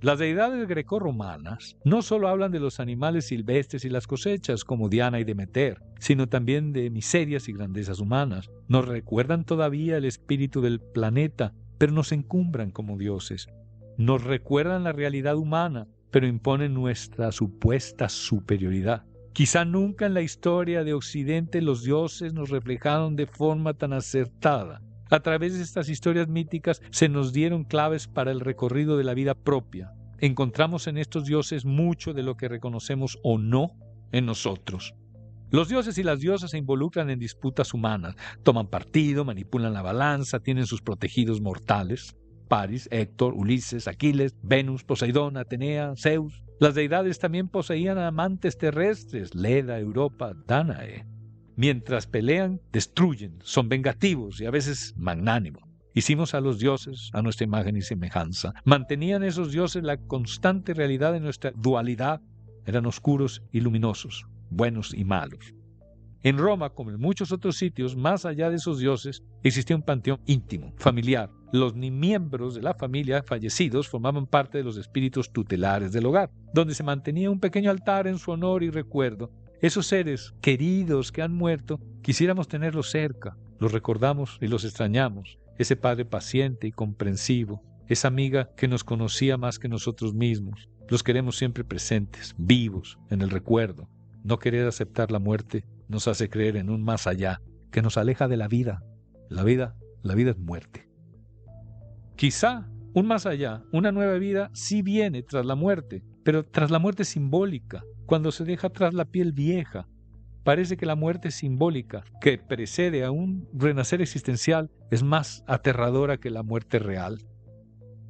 A: Las deidades grecorromanas no solo hablan de los animales silvestres y las cosechas, como Diana y Demeter, sino también de miserias y grandezas humanas. Nos recuerdan todavía el espíritu del planeta, pero nos encumbran como dioses. Nos recuerdan la realidad humana, pero imponen nuestra supuesta superioridad. Quizá nunca en la historia de Occidente los dioses nos reflejaron de forma tan acertada. A través de estas historias míticas se nos dieron claves para el recorrido de la vida propia. Encontramos en estos dioses mucho de lo que reconocemos o no en nosotros. Los dioses y las diosas se involucran en disputas humanas, toman partido, manipulan la balanza, tienen sus protegidos mortales. Paris, Héctor, Ulises, Aquiles, Venus, Poseidón, Atenea, Zeus. Las deidades también poseían amantes terrestres, Leda, Europa, Dánae. Mientras pelean, destruyen, son vengativos y a veces magnánimos. Hicimos a los dioses a nuestra imagen y semejanza. Mantenían esos dioses la constante realidad de nuestra dualidad. Eran oscuros y luminosos, buenos y malos. En Roma, como en muchos otros sitios, más allá de esos dioses, existía un panteón íntimo, familiar. Los miembros de la familia fallecidos formaban parte de los espíritus tutelares del hogar, donde se mantenía un pequeño altar en su honor y recuerdo. Esos seres queridos que han muerto, quisiéramos tenerlos cerca. Los recordamos y los extrañamos. Ese padre paciente y comprensivo, esa amiga que nos conocía más que nosotros mismos. Los queremos siempre presentes, vivos, en el recuerdo. No querer aceptar la muerte nos hace creer en un más allá que nos aleja de la vida. La vida es muerte. Quizá un más allá, una nueva vida, sí viene tras la muerte, pero tras la muerte simbólica, cuando se deja atrás la piel vieja. Parece que la muerte simbólica, que precede a un renacer existencial, es más aterradora que la muerte real.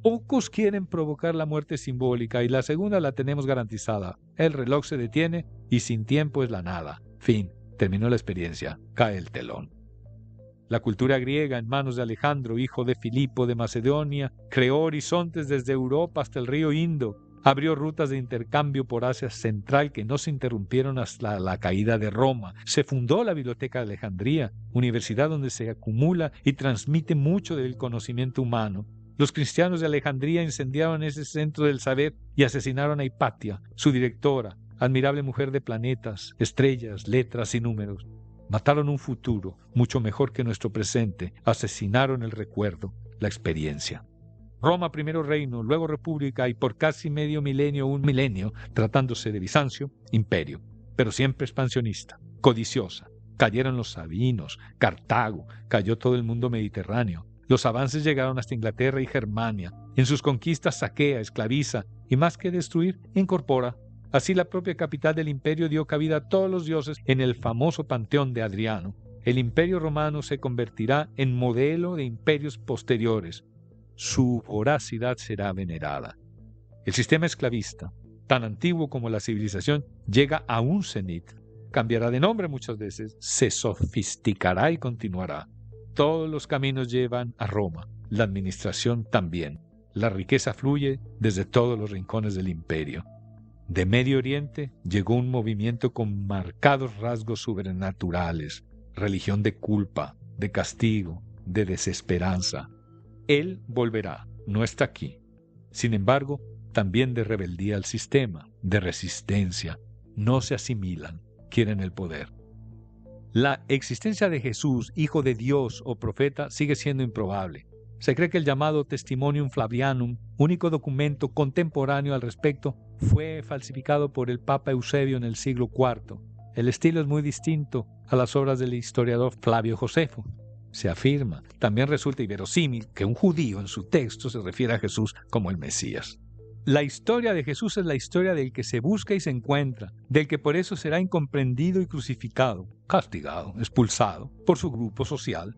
A: Pocos quieren provocar la muerte simbólica y la segunda la tenemos garantizada. El reloj se detiene y sin tiempo es la nada. Fin. Terminó la experiencia. Cae el telón. La cultura griega, en manos de Alejandro, hijo de Filipo de Macedonia, creó horizontes desde Europa hasta el río Indo. Abrió rutas de intercambio por Asia Central que no se interrumpieron hasta la caída de Roma. Se fundó la Biblioteca de Alejandría, universidad donde se acumula y transmite mucho del conocimiento humano. Los cristianos de Alejandría incendiaron ese centro del saber y asesinaron a Hipatia, su directora, admirable mujer de planetas, estrellas, letras y números. Mataron un futuro mucho mejor que nuestro presente, asesinaron el recuerdo, la experiencia. Roma primero reino, luego república y por casi medio milenio, un milenio, tratándose de Bizancio, imperio, pero siempre expansionista, codiciosa. Cayeron los sabinos, Cartago, cayó todo el mundo mediterráneo. Los avances llegaron hasta Inglaterra y Germania. En sus conquistas saquea, esclaviza y más que destruir, incorpora. Así la propia capital del imperio dio cabida a todos los dioses en el famoso panteón de Adriano. El imperio romano se convertirá en modelo de imperios posteriores. Su voracidad será venerada. El sistema esclavista, tan antiguo como la civilización, llega a un cenit. Cambiará de nombre muchas veces, se sofisticará y continuará. Todos los caminos llevan a Roma, la administración también. La riqueza fluye desde todos los rincones del imperio. De Medio Oriente llegó un movimiento con marcados rasgos sobrenaturales, religión de culpa, de castigo, de desesperanza. Él volverá, no está aquí. Sin embargo, también de rebeldía al sistema, de resistencia. No se asimilan, quieren el poder. La existencia de Jesús, hijo de Dios o profeta, sigue siendo improbable. Se cree que el llamado Testimonium Flavianum, único documento contemporáneo al respecto, fue falsificado por el Papa Eusebio en el siglo IV. El estilo es muy distinto a las obras del historiador Flavio Josefo. Se afirma, también resulta inverosímil que un judío en su texto se refiere a Jesús como el Mesías. La historia de Jesús es la historia del que se busca y se encuentra, del que por eso será incomprendido y crucificado, castigado, expulsado por su grupo social,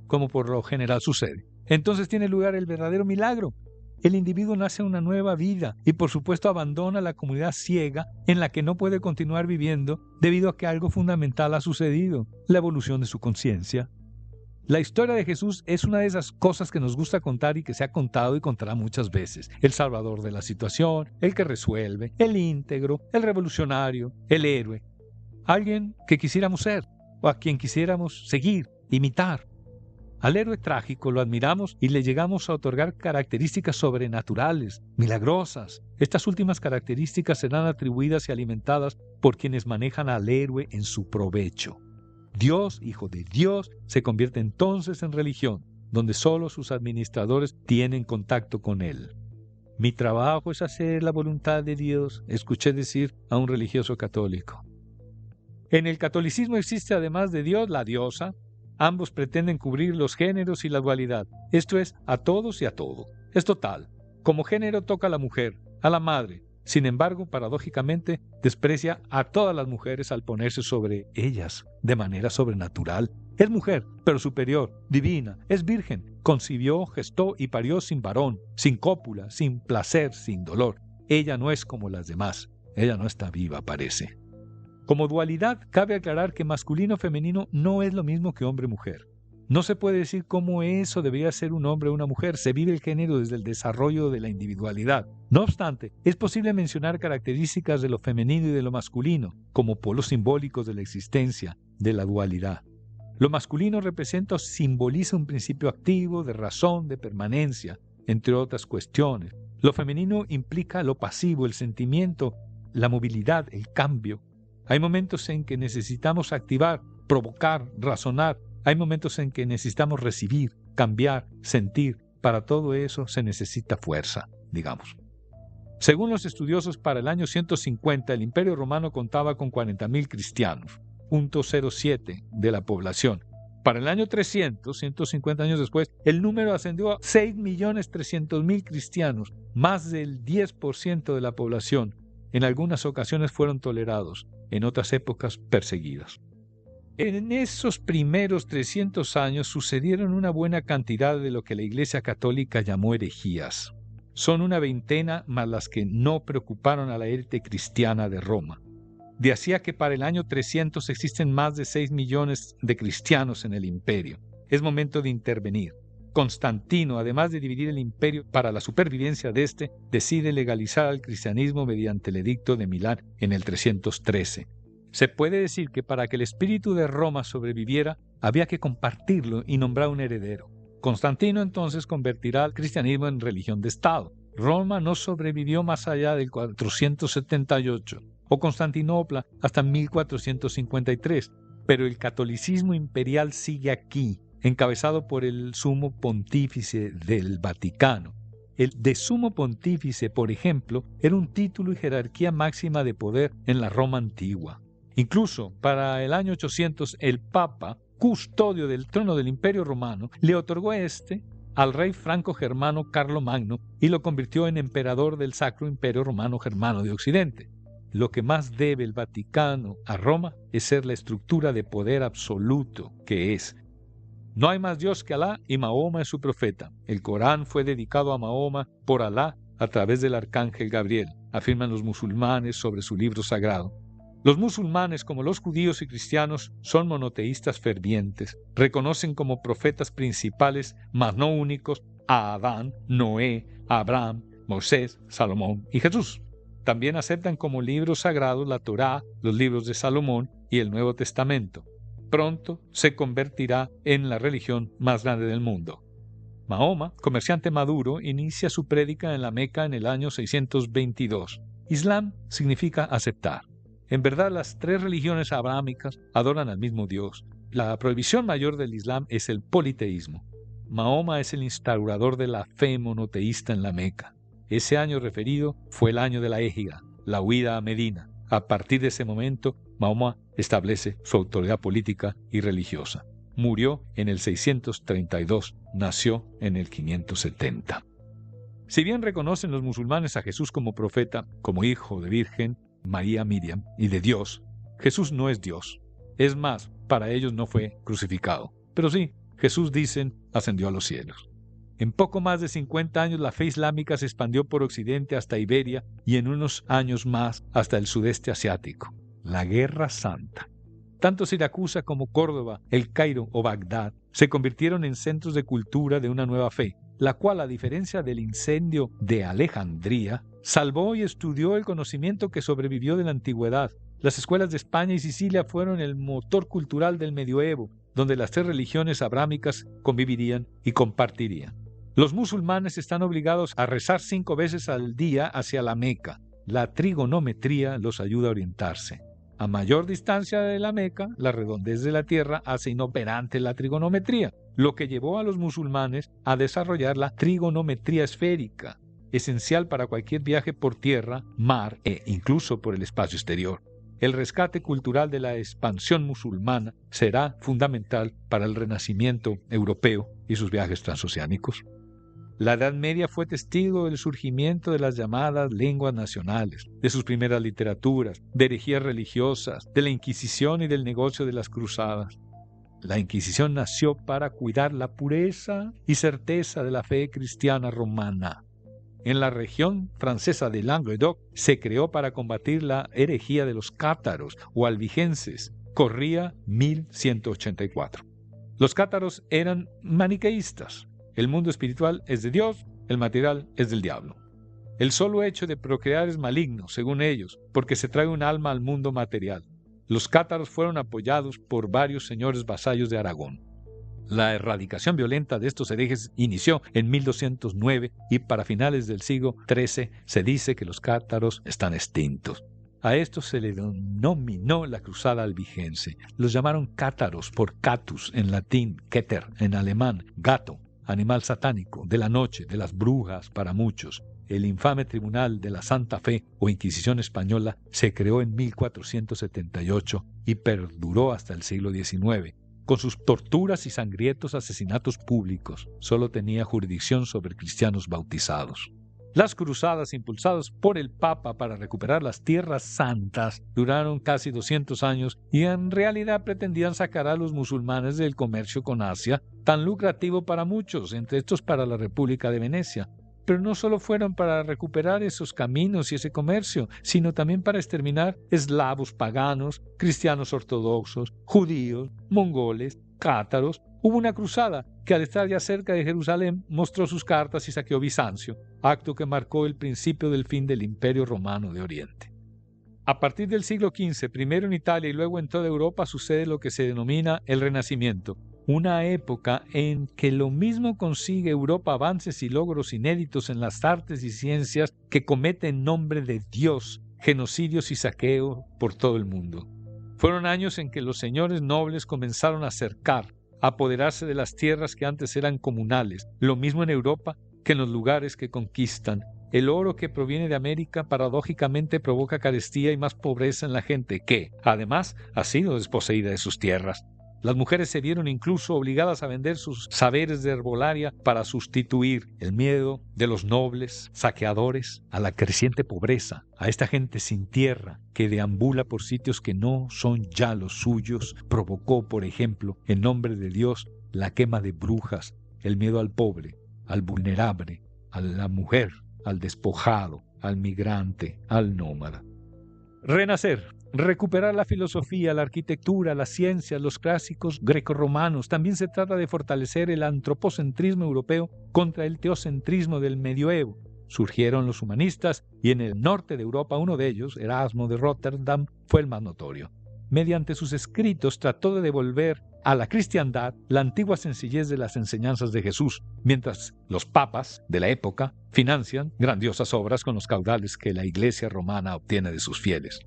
A: como por lo general sucede. Entonces tiene lugar el verdadero milagro. El individuo nace una nueva vida y por supuesto abandona la comunidad ciega en la que no puede continuar viviendo debido a que algo fundamental ha sucedido, la evolución de su conciencia. La historia de Jesús es una de esas cosas que nos gusta contar y que se ha contado y contará muchas veces. El salvador de la situación, el que resuelve, el íntegro, el revolucionario, el héroe. Alguien que quisiéramos ser o a quien quisiéramos seguir, imitar. Al héroe trágico lo admiramos y le llegamos a otorgar características sobrenaturales, milagrosas. Estas últimas características serán atribuidas y alimentadas por quienes manejan al héroe en su provecho. Dios, hijo de Dios, se convierte entonces en religión, donde solo sus administradores tienen contacto con él. Mi trabajo es hacer la voluntad de Dios, escuché decir a un religioso católico. En el catolicismo existe además de Dios la diosa. Ambos pretenden cubrir los géneros y la dualidad, esto es, a todos y a todo. Es total. Como género toca a la mujer, a la madre. Sin embargo, paradójicamente, desprecia a todas las mujeres al ponerse sobre ellas de manera sobrenatural. Es mujer, pero superior, divina, es virgen, concibió, gestó y parió sin varón, sin cópula, sin placer, sin dolor. Ella no es como las demás, ella no está viva, parece. Como dualidad, cabe aclarar que masculino-femenino no es lo mismo que hombre-mujer. No se puede decir cómo eso debería ser un hombre o una mujer. Se vive el género desde el desarrollo de la individualidad. No obstante, es posible mencionar características de lo femenino y de lo masculino como polos simbólicos de la existencia, de la dualidad. Lo masculino representa o simboliza un principio activo, de razón, de permanencia, entre otras cuestiones. Lo femenino implica lo pasivo, el sentimiento, la movilidad, el cambio. Hay momentos en que necesitamos activar, provocar, razonar. Hay momentos en que necesitamos recibir, cambiar, sentir. Para todo eso se necesita fuerza, digamos. Según los estudiosos, para el año 150 el Imperio Romano contaba con 40.000 cristianos, 0.07 de la población. Para el año 300, 150 años después, el número ascendió a 6.300.000 cristianos, más del 10% de la población. En algunas ocasiones fueron tolerados, en otras épocas perseguidos. En esos primeros 300 años sucedieron una buena cantidad de lo que la Iglesia Católica llamó herejías. Son una veintena más las que no preocuparon a la élite cristiana de Roma. De así a que para el año 300 existen más de 6 millones de cristianos en el imperio. Es momento de intervenir. Constantino, además de dividir el imperio para la supervivencia de este, decide legalizar al cristianismo mediante el Edicto de Milán en el 313. Se puede decir que para que el espíritu de Roma sobreviviera, había que compartirlo y nombrar un heredero. Constantino entonces convertirá al cristianismo en religión de Estado. Roma no sobrevivió más allá del 478, o Constantinopla hasta 1453, pero el catolicismo imperial sigue aquí, encabezado por el sumo pontífice del Vaticano. El de sumo pontífice, por ejemplo, era un título y jerarquía máxima de poder en la Roma antigua. Incluso para el año 800, el Papa, custodio del trono del Imperio Romano, le otorgó al rey franco-germano Carlomagno y lo convirtió en emperador del Sacro Imperio Romano Germano de Occidente. Lo que más debe el Vaticano a Roma es ser la estructura de poder absoluto que es. No hay más Dios que Alá y Mahoma es su profeta. El Corán fue dedicado a Mahoma por Alá a través del arcángel Gabriel, afirman los musulmanes sobre su libro sagrado. Los musulmanes, como los judíos y cristianos, son monoteístas fervientes. Reconocen como profetas principales, mas no únicos, a Adán, Noé, Abraham, Moisés, Salomón y Jesús. También aceptan como libros sagrados la Torá, los libros de Salomón y el Nuevo Testamento. Pronto se convertirá en la religión más grande del mundo. Mahoma, comerciante maduro, inicia su prédica en la Meca en el año 622. Islam significa aceptar. En verdad, las tres religiones abrahámicas adoran al mismo Dios. La prohibición mayor del Islam es el politeísmo. Mahoma es el instaurador de la fe monoteísta en la Meca. Ese año referido fue el año de la Égira, la huida a Medina. A partir de ese momento, Mahoma establece su autoridad política y religiosa. Murió en el 632, nació en el 570. Si bien reconocen los musulmanes a Jesús como profeta, como hijo de Virgen, María Miriam y de Dios, Jesús no es Dios. Es más, para ellos no fue crucificado. Pero sí, Jesús, dicen, ascendió a los cielos. En poco más de 50 años la fe islámica se expandió por Occidente hasta Iberia y en unos años más hasta el sudeste asiático. La Guerra Santa. Tanto Siracusa como Córdoba, El Cairo o Bagdad se convirtieron en centros de cultura de una nueva fe, la cual, a diferencia del incendio de Alejandría, salvó y estudió el conocimiento que sobrevivió de la antigüedad. Las escuelas de España y Sicilia fueron el motor cultural del medioevo, donde las tres religiones abrámicas convivirían y compartirían. Los musulmanes están obligados a rezar 5 veces al día hacia la Meca. La trigonometría los ayuda a orientarse. A mayor distancia de la Meca, la redondez de la tierra hace inoperante la trigonometría, lo que llevó a los musulmanes a desarrollar la trigonometría esférica, esencial para cualquier viaje por tierra, mar e incluso por el espacio exterior. El rescate cultural de la expansión musulmana será fundamental para el renacimiento europeo y sus viajes transoceánicos. La Edad Media fue testigo del surgimiento de las llamadas lenguas nacionales, de sus primeras literaturas, de herejías religiosas, de la Inquisición y del negocio de las cruzadas. La Inquisición nació para cuidar la pureza y certeza de la fe cristiana romana. En la región francesa de Languedoc se creó para combatir la herejía de los cátaros o albigenses. Corría 1184. Los cátaros eran maniqueístas. El mundo espiritual es de Dios, el material es del diablo. El solo hecho de procrear es maligno, según ellos, porque se trae un alma al mundo material. Los cátaros fueron apoyados por varios señores vasallos de Aragón. La erradicación violenta de estos herejes inició en 1209 y para finales del siglo XIII se dice que los cátaros están extintos. A esto se le denominó la Cruzada Albigense. Los llamaron cátaros por catus en latín, keter en alemán, gato, animal satánico, de la noche, de las brujas para muchos. El infame Tribunal de la Santa Fe o Inquisición Española se creó en 1478 y perduró hasta el siglo XIX. Con sus torturas y sangrientos asesinatos públicos, solo tenía jurisdicción sobre cristianos bautizados. Las cruzadas impulsadas por el Papa para recuperar las tierras santas duraron casi 200 años y en realidad pretendían sacar a los musulmanes del comercio con Asia, tan lucrativo para muchos, entre estos para la República de Venecia. Pero no solo fueron para recuperar esos caminos y ese comercio, sino también para exterminar eslavos paganos, cristianos ortodoxos, judíos, mongoles, cátaros. Hubo una cruzada que al estar ya cerca de Jerusalén mostró sus cartas y saqueó Bizancio, acto que marcó el principio del fin del Imperio Romano de Oriente. A partir del siglo XV, primero en Italia y luego en toda Europa, sucede lo que se denomina el Renacimiento, una época en que lo mismo consigue Europa avances y logros inéditos en las artes y ciencias que comete en nombre de Dios genocidios y saqueo por todo el mundo. Fueron años en que los señores nobles comenzaron a cercar, a apoderarse de las tierras que antes eran comunales, lo mismo en Europa que en los lugares que conquistan. El oro que proviene de América paradójicamente provoca carestía y más pobreza en la gente que, además, ha sido desposeída de sus tierras. Las mujeres se vieron incluso obligadas a vender sus saberes de herbolaria para sustituir el miedo de los nobles saqueadores a la creciente pobreza, a esta gente sin tierra que deambula por sitios que no son ya los suyos. Provocó, por ejemplo, en nombre de Dios, la quema de brujas, el miedo al pobre, al vulnerable, a la mujer, al despojado, al migrante, al nómada. Renacer. Recuperar la filosofía, la arquitectura, la ciencia, los clásicos grecorromanos. También se trata de fortalecer el antropocentrismo europeo contra el teocentrismo del medioevo. Surgieron los humanistas y en el norte de Europa uno de ellos, Erasmo de Rotterdam, fue el más notorio. Mediante sus escritos trató de devolver a la cristiandad la antigua sencillez de las enseñanzas de Jesús, mientras los papas de la época financian grandiosas obras con los caudales que la Iglesia romana obtiene de sus fieles.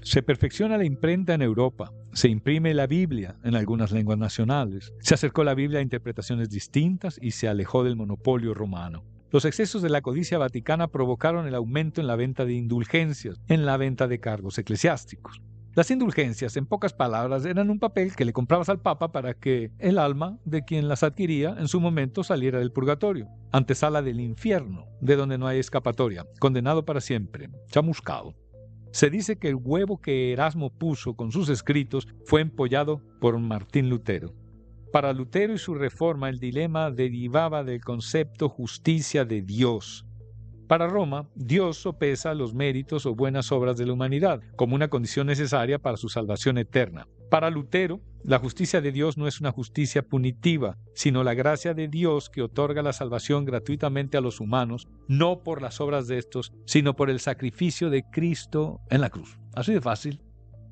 A: Se perfecciona la imprenta en Europa, se imprime la Biblia en algunas lenguas nacionales, se acercó la Biblia a interpretaciones distintas y se alejó del monopolio romano. Los excesos de la codicia vaticana provocaron el aumento en la venta de indulgencias, en la venta de cargos eclesiásticos. Las indulgencias, en pocas palabras, eran un papel que le comprabas al Papa para que el alma de quien las adquiría en su momento saliera del purgatorio, antesala del infierno, de donde no hay escapatoria, condenado para siempre, chamuscado. Se dice que el huevo que Erasmo puso con sus escritos fue empollado por Martín Lutero. Para Lutero y su reforma, el dilema derivaba del concepto justicia de Dios. Para Roma, Dios sopesa los méritos o buenas obras de la humanidad como una condición necesaria para su salvación eterna. Para Lutero, la justicia de Dios no es una justicia punitiva, sino la gracia de Dios que otorga la salvación gratuitamente a los humanos, no por las obras de estos, sino por el sacrificio de Cristo en la cruz. Así de fácil.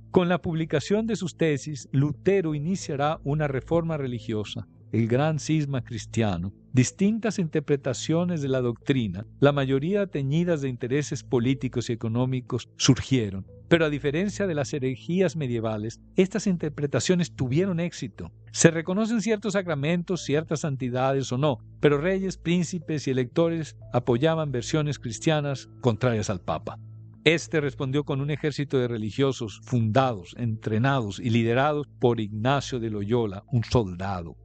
A: Con la publicación de sus tesis, Lutero iniciará una reforma religiosa, el gran cisma cristiano. Distintas interpretaciones de la doctrina, la mayoría teñidas de intereses políticos y económicos, surgieron. Pero a diferencia de las herejías medievales, estas interpretaciones tuvieron éxito. Se reconocen ciertos sacramentos, ciertas santidades o no, pero reyes, príncipes y electores apoyaban versiones cristianas contrarias al Papa. Este respondió con un ejército de religiosos fundados, entrenados y liderados por Ignacio de Loyola, un soldado.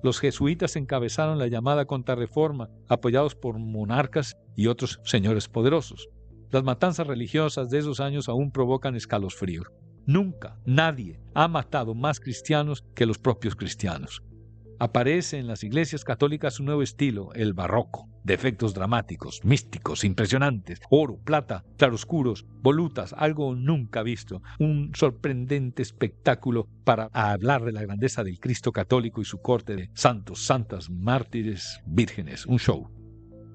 A: Los jesuitas encabezaron la llamada contrarreforma, apoyados por monarcas y otros señores poderosos. Las matanzas religiosas de esos años aún provocan escalofríos. Nunca nadie ha matado más cristianos que los propios cristianos. Aparece en las iglesias católicas un nuevo estilo, el barroco, de efectos dramáticos, místicos, impresionantes, oro, plata, claroscuros, volutas, algo nunca visto, un sorprendente espectáculo para hablar de la grandeza del Cristo católico y su corte de santos, santas, mártires, vírgenes, un show.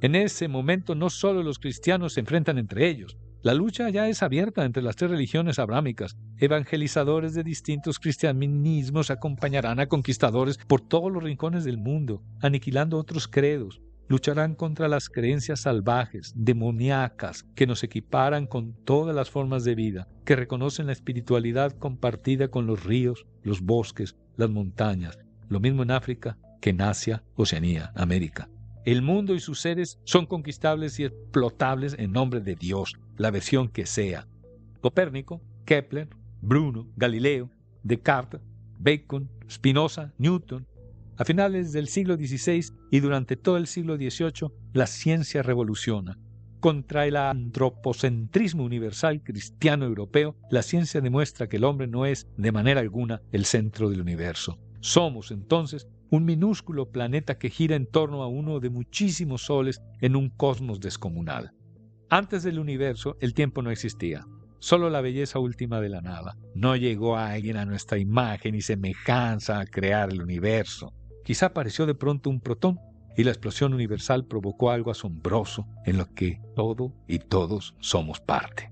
A: En ese momento no solo los cristianos se enfrentan entre ellos, la lucha ya es abierta entre las tres religiones abrámicas. Evangelizadores de distintos cristianismos acompañarán a conquistadores por todos los rincones del mundo, aniquilando otros credos. lucharán contra las creencias salvajes, demoníacas, que nos equiparan con todas las formas de vida, que reconocen la espiritualidad compartida con los ríos, los bosques, las montañas, lo mismo en África que en Asia, Oceanía, América. El mundo y sus seres son conquistables y explotables en nombre de Dios, la versión que sea. Copérnico, Kepler, Bruno, Galileo, Descartes, Bacon, Spinoza, Newton. A finales del siglo XVI y durante todo el siglo XVIII, la ciencia revoluciona. Contra el antropocentrismo universal cristiano europeo, la ciencia demuestra que el hombre no es, de manera alguna, el centro del universo. Somos, entonces, un minúsculo planeta que gira en torno a uno de muchísimos soles en un cosmos descomunal. Antes del universo, el tiempo no existía. Solo la belleza última de la nada. No llegó a alguien a nuestra imagen y semejanza a crear el universo. Quizá apareció de pronto un protón y la explosión universal provocó algo asombroso en lo que todo y todos somos parte.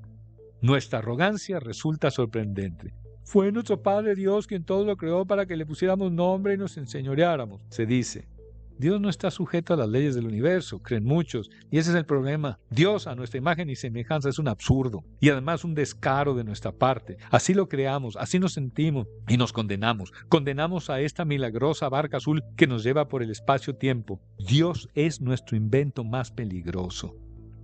A: Nuestra arrogancia resulta sorprendente. Fue nuestro Padre Dios quien todo lo creó para que le pusiéramos nombre y nos enseñoreáramos, se dice. Dios no está sujeto a las leyes del universo, creen muchos, y ese es el problema. Dios a nuestra imagen y semejanza es un absurdo, y además un descaro de nuestra parte. Así lo creamos, así nos sentimos, y nos condenamos. Condenamos a esta milagrosa barca azul que nos lleva por el espacio-tiempo. Dios es nuestro invento más peligroso.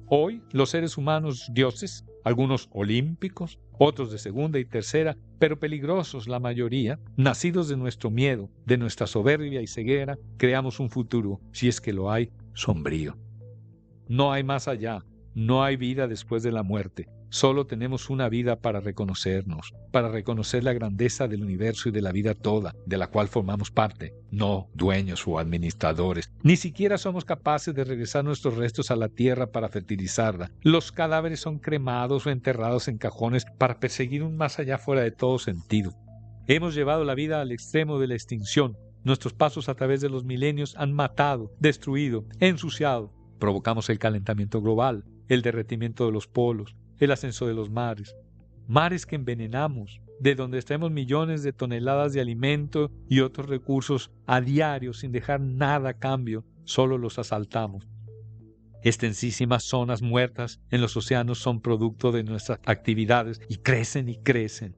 A: Hoy, los seres humanos dioses, algunos olímpicos, otros de segunda y tercera, pero peligrosos la mayoría, nacidos de nuestro miedo, de nuestra soberbia y ceguera, creamos un futuro, si es que lo hay, sombrío. No hay más allá, no hay vida después de la muerte. Solo tenemos una vida para reconocernos, para reconocer la grandeza del universo y de la vida toda, de la cual formamos parte, no dueños o administradores. Ni siquiera somos capaces de regresar nuestros restos a la tierra para fertilizarla. Los cadáveres son cremados o enterrados en cajones para perseguir un más allá fuera de todo sentido. Hemos llevado la vida al extremo de la extinción. Nuestros pasos a través de los milenios han matado, destruido, ensuciado. Provocamos el calentamiento global, el derretimiento de los polos, el ascenso de los mares. Mares que envenenamos, de donde extraemos millones de toneladas de alimento y otros recursos a diario sin dejar nada a cambio, solo los asaltamos. Extensísimas zonas muertas en los océanos son producto de nuestras actividades y crecen y crecen.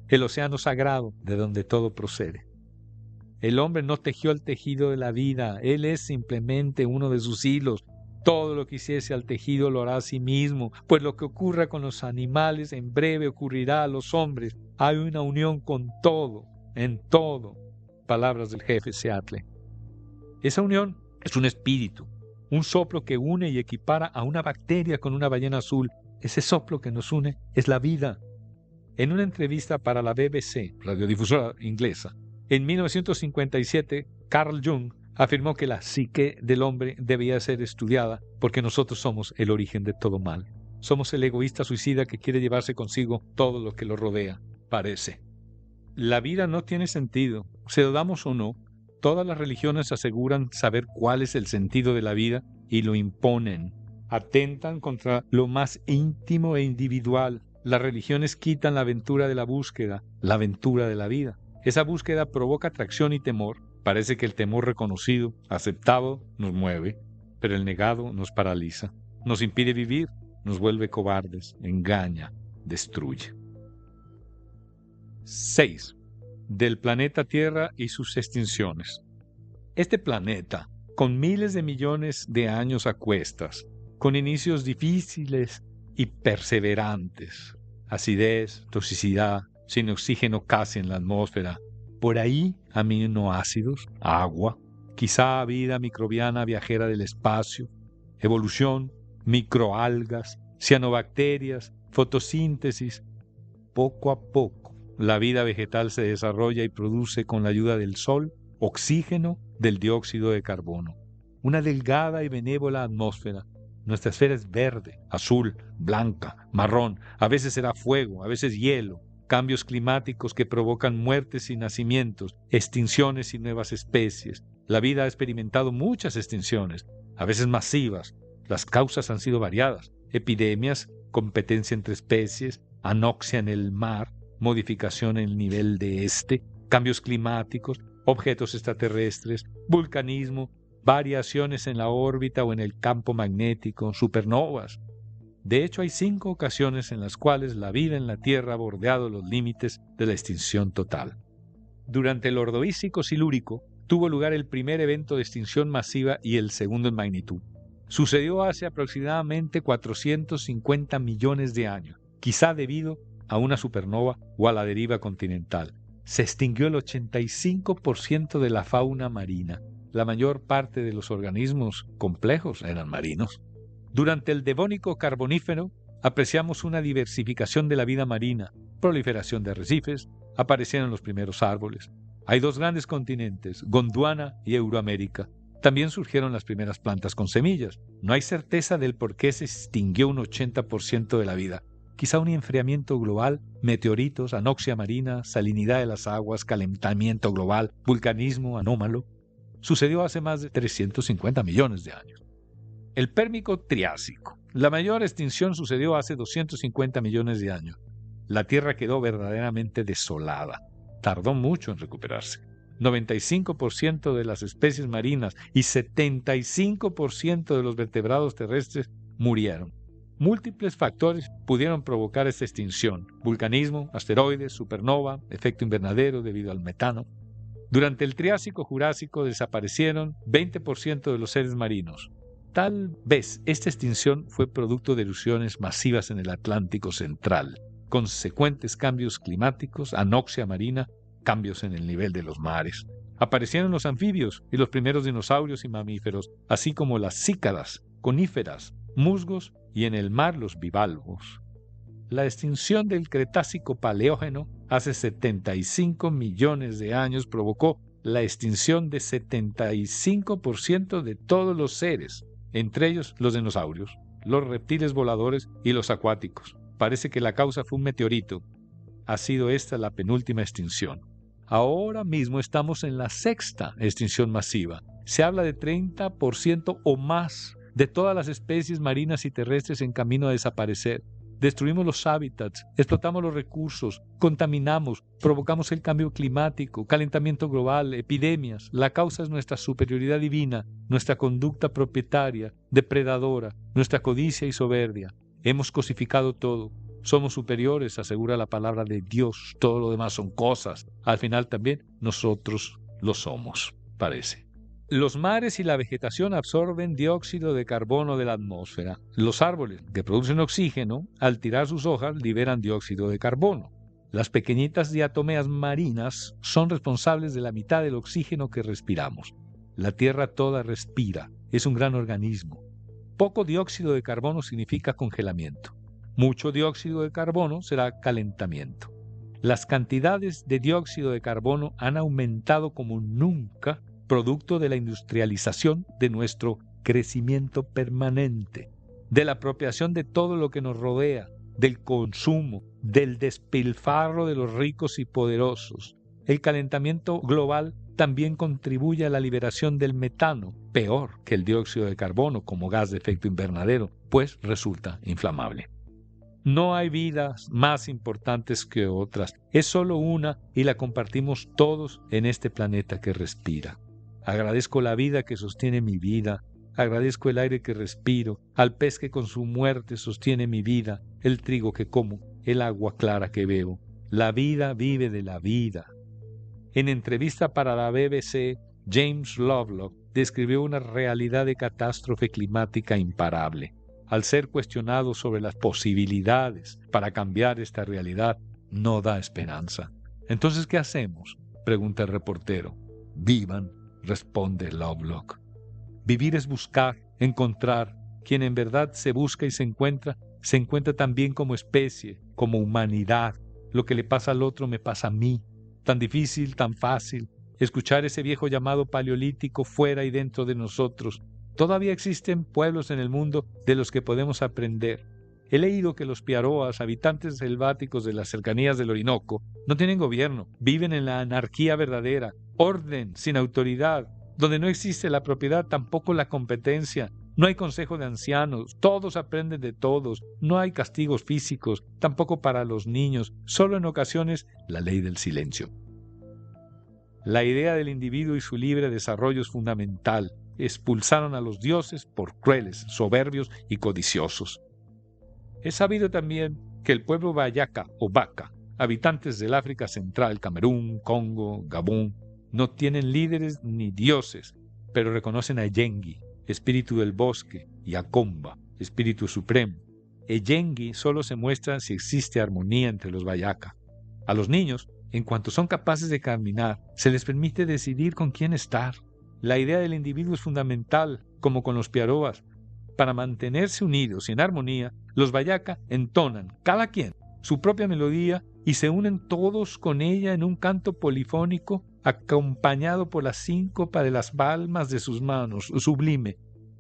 A: El océano sagrado, de donde todo procede. El hombre no tejió el tejido de la vida, él es simplemente uno de sus hilos. Todo lo que hiciese al tejido lo hará a sí mismo, pues lo que ocurra con los animales en breve ocurrirá a los hombres. Hay una unión con todo, en todo. Palabras del jefe Seattle. Esa unión es un espíritu, un soplo que une y equipara a una bacteria con una ballena azul. Ese soplo que nos une es la vida. En una entrevista para la BBC, radiodifusora inglesa, en 1957, Carl Jung afirmó que la psique del hombre debía ser estudiada porque nosotros somos el origen de todo mal. Somos el egoísta suicida que quiere llevarse consigo todo lo que lo rodea, parece. La vida no tiene sentido, se lo damos o no. Todas las religiones aseguran saber cuál es el sentido de la vida y lo imponen. Atentan contra lo más íntimo e individual. Las religiones quitan la aventura de la búsqueda, la aventura de la vida. Esa búsqueda provoca atracción y temor. Parece que el temor reconocido, aceptado, nos mueve, pero el negado nos paraliza, nos impide vivir, nos vuelve cobardes, engaña, destruye. 6. Del planeta Tierra y sus extinciones. Este planeta, con miles de millones de años a cuestas, con inicios difíciles y perseverantes, acidez, toxicidad, sin oxígeno casi en la atmósfera, por ahí aminoácidos, agua, quizá vida microbiana viajera del espacio, evolución, microalgas, cianobacterias, fotosíntesis. Poco a poco, la vida vegetal se desarrolla y produce con la ayuda del sol oxígeno del dióxido de carbono. Una delgada y benévola atmósfera. Nuestra esfera es verde, azul, blanca, marrón, a veces será fuego, a veces hielo. Cambios climáticos que provocan muertes y nacimientos, extinciones y nuevas especies. La vida ha experimentado muchas extinciones, a veces masivas. Las causas han sido variadas: epidemias, competencia entre especies, anoxia en el mar, modificación en el nivel de cambios climáticos, objetos extraterrestres, vulcanismo, variaciones en la órbita o en el campo magnético, supernovas. De hecho, hay 5 ocasiones en las cuales la vida en la Tierra ha bordeado los límites de la extinción total. Durante el Ordovícico Silúrico tuvo lugar el primer evento de extinción masiva y el segundo en magnitud. Sucedió hace aproximadamente 450 millones de años, quizá debido a una supernova o a la deriva continental. Se extinguió el 85% de la fauna marina. La mayor parte de los organismos complejos eran marinos. Durante el Devónico Carbonífero apreciamos una diversificación de la vida marina, proliferación de arrecifes, aparecieron los primeros árboles. Hay 2 grandes continentes, Gondwana y Euroamérica. También surgieron las primeras plantas con semillas. No hay certeza del por qué se extinguió un 80% de la vida. Quizá un enfriamiento global, meteoritos, anoxia marina, salinidad de las aguas, calentamiento global, vulcanismo anómalo. Sucedió hace más de 350 millones de años. El Pérmico Triásico. La mayor extinción sucedió hace 250 millones de años. La Tierra quedó verdaderamente desolada. Tardó mucho en recuperarse. 95% de las especies marinas y 75% de los vertebrados terrestres murieron. Múltiples factores pudieron provocar esta extinción: vulcanismo, asteroides, supernova, efecto invernadero debido al metano. Durante el Triásico-Jurásico desaparecieron 20% de los seres marinos. Tal vez esta extinción fue producto de erupciones masivas en el Atlántico Central, consecuentes cambios climáticos, anoxia marina, cambios en el nivel de los mares. Aparecieron los anfibios y los primeros dinosaurios y mamíferos, así como las cícadas, coníferas, musgos y en el mar los bivalvos. La extinción del Cretácico-Paleógeno hace 75 millones de años provocó la extinción de 75% de todos los seres, entre ellos los dinosaurios, los reptiles voladores y los acuáticos. Parece que la causa fue un meteorito. Ha sido esta la penúltima extinción. Ahora mismo estamos en la 6ª extinción masiva. Se habla de 30% o más de todas las especies marinas y terrestres en camino a desaparecer. Destruimos los hábitats, explotamos los recursos, contaminamos, provocamos el cambio climático, calentamiento global, epidemias. La causa es nuestra superioridad divina, nuestra conducta propietaria, depredadora, nuestra codicia y soberbia. Hemos cosificado todo. Somos superiores, asegura la palabra de Dios. Todo lo demás son cosas. Al final también nosotros lo somos, parece. Los mares y la vegetación absorben dióxido de carbono de la atmósfera. Los árboles, que producen oxígeno, al tirar sus hojas liberan dióxido de carbono. Las pequeñitas diatomeas marinas son responsables de la mitad del oxígeno que respiramos. La Tierra toda respira, es un gran organismo. Poco dióxido de carbono significa congelamiento. Mucho dióxido de carbono será calentamiento. Las cantidades de dióxido de carbono han aumentado como nunca, producto de la industrialización, de nuestro crecimiento permanente, de la apropiación de todo lo que nos rodea, del consumo, del despilfarro de los ricos y poderosos. El calentamiento global también contribuye a la liberación del metano, peor que el dióxido de carbono como gas de efecto invernadero, pues resulta inflamable. No hay vidas más importantes que otras, es solo una y la compartimos todos en este planeta que respira. Agradezco la vida que sostiene mi vida, agradezco el aire que respiro, al pez que con su muerte sostiene mi vida, el trigo que como, el agua clara que bebo. La vida vive de la vida. En entrevista para la BBC, James Lovelock describió una realidad de catástrofe climática imparable. Al ser cuestionado sobre las posibilidades para cambiar esta realidad, no da esperanza. Entonces, ¿qué hacemos?, pregunta el reportero. Vivan, responde Lovelock. Vivir es buscar, encontrar. Quien en verdad se busca y se encuentra también como especie, como humanidad. Lo que le pasa al otro me pasa a mí. Tan difícil, tan fácil. Escuchar ese viejo llamado paleolítico fuera y dentro de nosotros. Todavía existen pueblos en el mundo de los que podemos aprender. He leído que los piaroas, habitantes selváticos de las cercanías del Orinoco, no tienen gobierno, viven en la anarquía verdadera, orden, sin autoridad, donde no existe la propiedad, tampoco la competencia, no hay consejo de ancianos, todos aprenden de todos, no hay castigos físicos, tampoco para los niños, solo en ocasiones la ley del silencio. La idea del individuo y su libre desarrollo es fundamental. Expulsaron a los dioses por crueles, soberbios y codiciosos. Es sabido también que el pueblo Bayaca o Baca, habitantes del África Central, Camerún, Congo, Gabón, no tienen líderes ni dioses, pero reconocen a Yengi, espíritu del bosque, y a Komba, espíritu supremo. Yengi solo se muestra si existe armonía entre los Bayaca. A los niños, en cuanto son capaces de caminar, se les permite decidir con quién estar. La idea del individuo es fundamental, como con los piarobas. Para mantenerse unidos y en armonía, los Bayaca entonan, cada quien, su propia melodía y se unen todos con ella en un canto polifónico acompañado por la síncopa de las palmas de sus manos, sublime.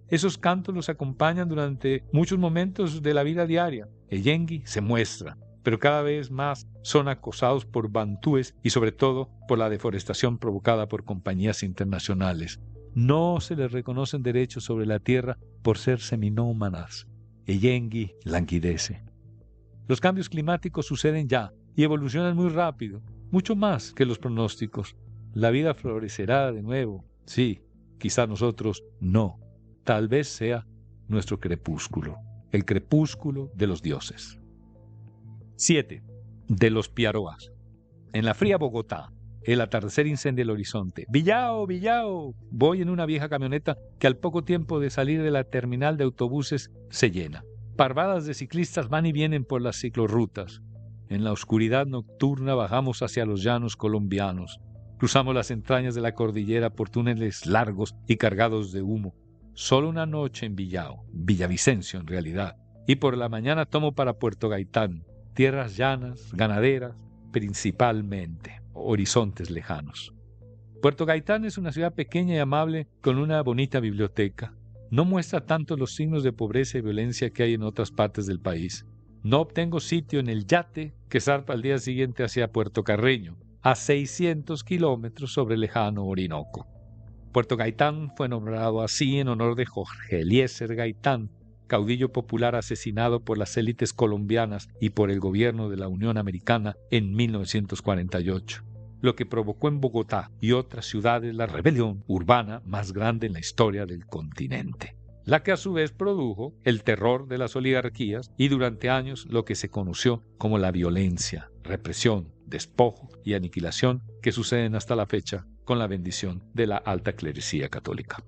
A: Esos cantos los acompañan durante muchos momentos de la vida diaria. El Yengi se muestra, pero cada vez más son acosados por bantúes y sobre todo por la deforestación provocada por compañías internacionales. No se les reconocen derechos sobre la tierra por ser seminómanas. El Yengi languidece. Los cambios climáticos suceden ya y evolucionan muy rápido, mucho más que los pronósticos. La vida florecerá de nuevo. Sí, quizá nosotros no. Tal vez sea nuestro crepúsculo, el crepúsculo de los dioses. 7. De los piaroas. En la fría Bogotá, el atardecer incendia el horizonte. ¡Villao, Villao! Voy en una vieja camioneta que al poco tiempo de salir de la terminal de autobuses se llena. Parvadas de ciclistas van y vienen por las ciclorrutas. En la oscuridad nocturna bajamos hacia los llanos colombianos. Cruzamos las entrañas de la cordillera por túneles largos y cargados de humo. Solo una noche en Villao, Villavicencio en realidad, y por la mañana tomo para Puerto Gaitán, tierras llanas, ganaderas, principalmente, horizontes lejanos. Puerto Gaitán es una ciudad pequeña y amable con una bonita biblioteca. No muestra tanto los signos de pobreza y violencia que hay en otras partes del país. No obtengo sitio en el yate que zarpa al día siguiente hacia Puerto Carreño, a 600 kilómetros sobre el lejano Orinoco. Puerto Gaitán fue nombrado así en honor de Jorge Eliezer Gaitán, caudillo popular asesinado por las élites colombianas y por el gobierno de la Unión Americana en 1948, lo que provocó en Bogotá y otras ciudades la rebelión urbana más grande en la historia del continente, la que a su vez produjo el terror de las oligarquías y durante años lo que se conoció como la violencia, represión, despojo y aniquilación que suceden hasta la fecha con la bendición de la alta clerecía católica.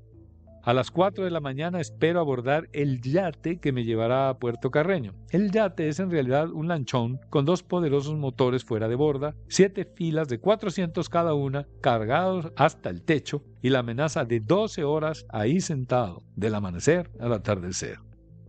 A: A las 4 de la mañana espero abordar el yate que me llevará a Puerto Carreño. El yate es en realidad un lanchón con 2 poderosos motores fuera de borda, 7 filas de 400 cada una, cargados hasta el techo y la amenaza de 12 horas ahí sentado, del amanecer al atardecer.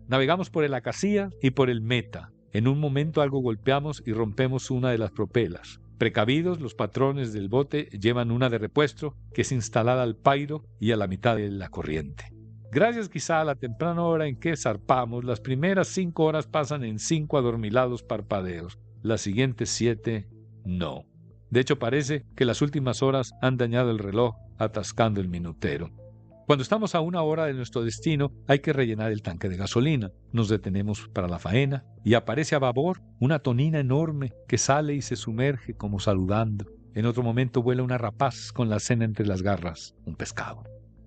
A: Navegamos por el Acacía y por el Meta. En un momento algo golpeamos y rompemos una de las propelas. Precavidos, los patrones del bote llevan una de repuesto que es instalada al pairo y a la mitad de la corriente. Gracias quizá a la temprana hora en que zarpamos, las primeras 5 horas pasan en 5 adormilados parpadeos. Las siguientes 7, no. De hecho, parece que las últimas horas han dañado el reloj, atascando el minutero. Cuando estamos a 1 hora de nuestro destino, hay que rellenar el tanque de gasolina. Nos detenemos para la faena y aparece a babor una tonina enorme que sale y se sumerge como saludando. En otro momento vuela una rapaz con la cena entre las garras, un pescado.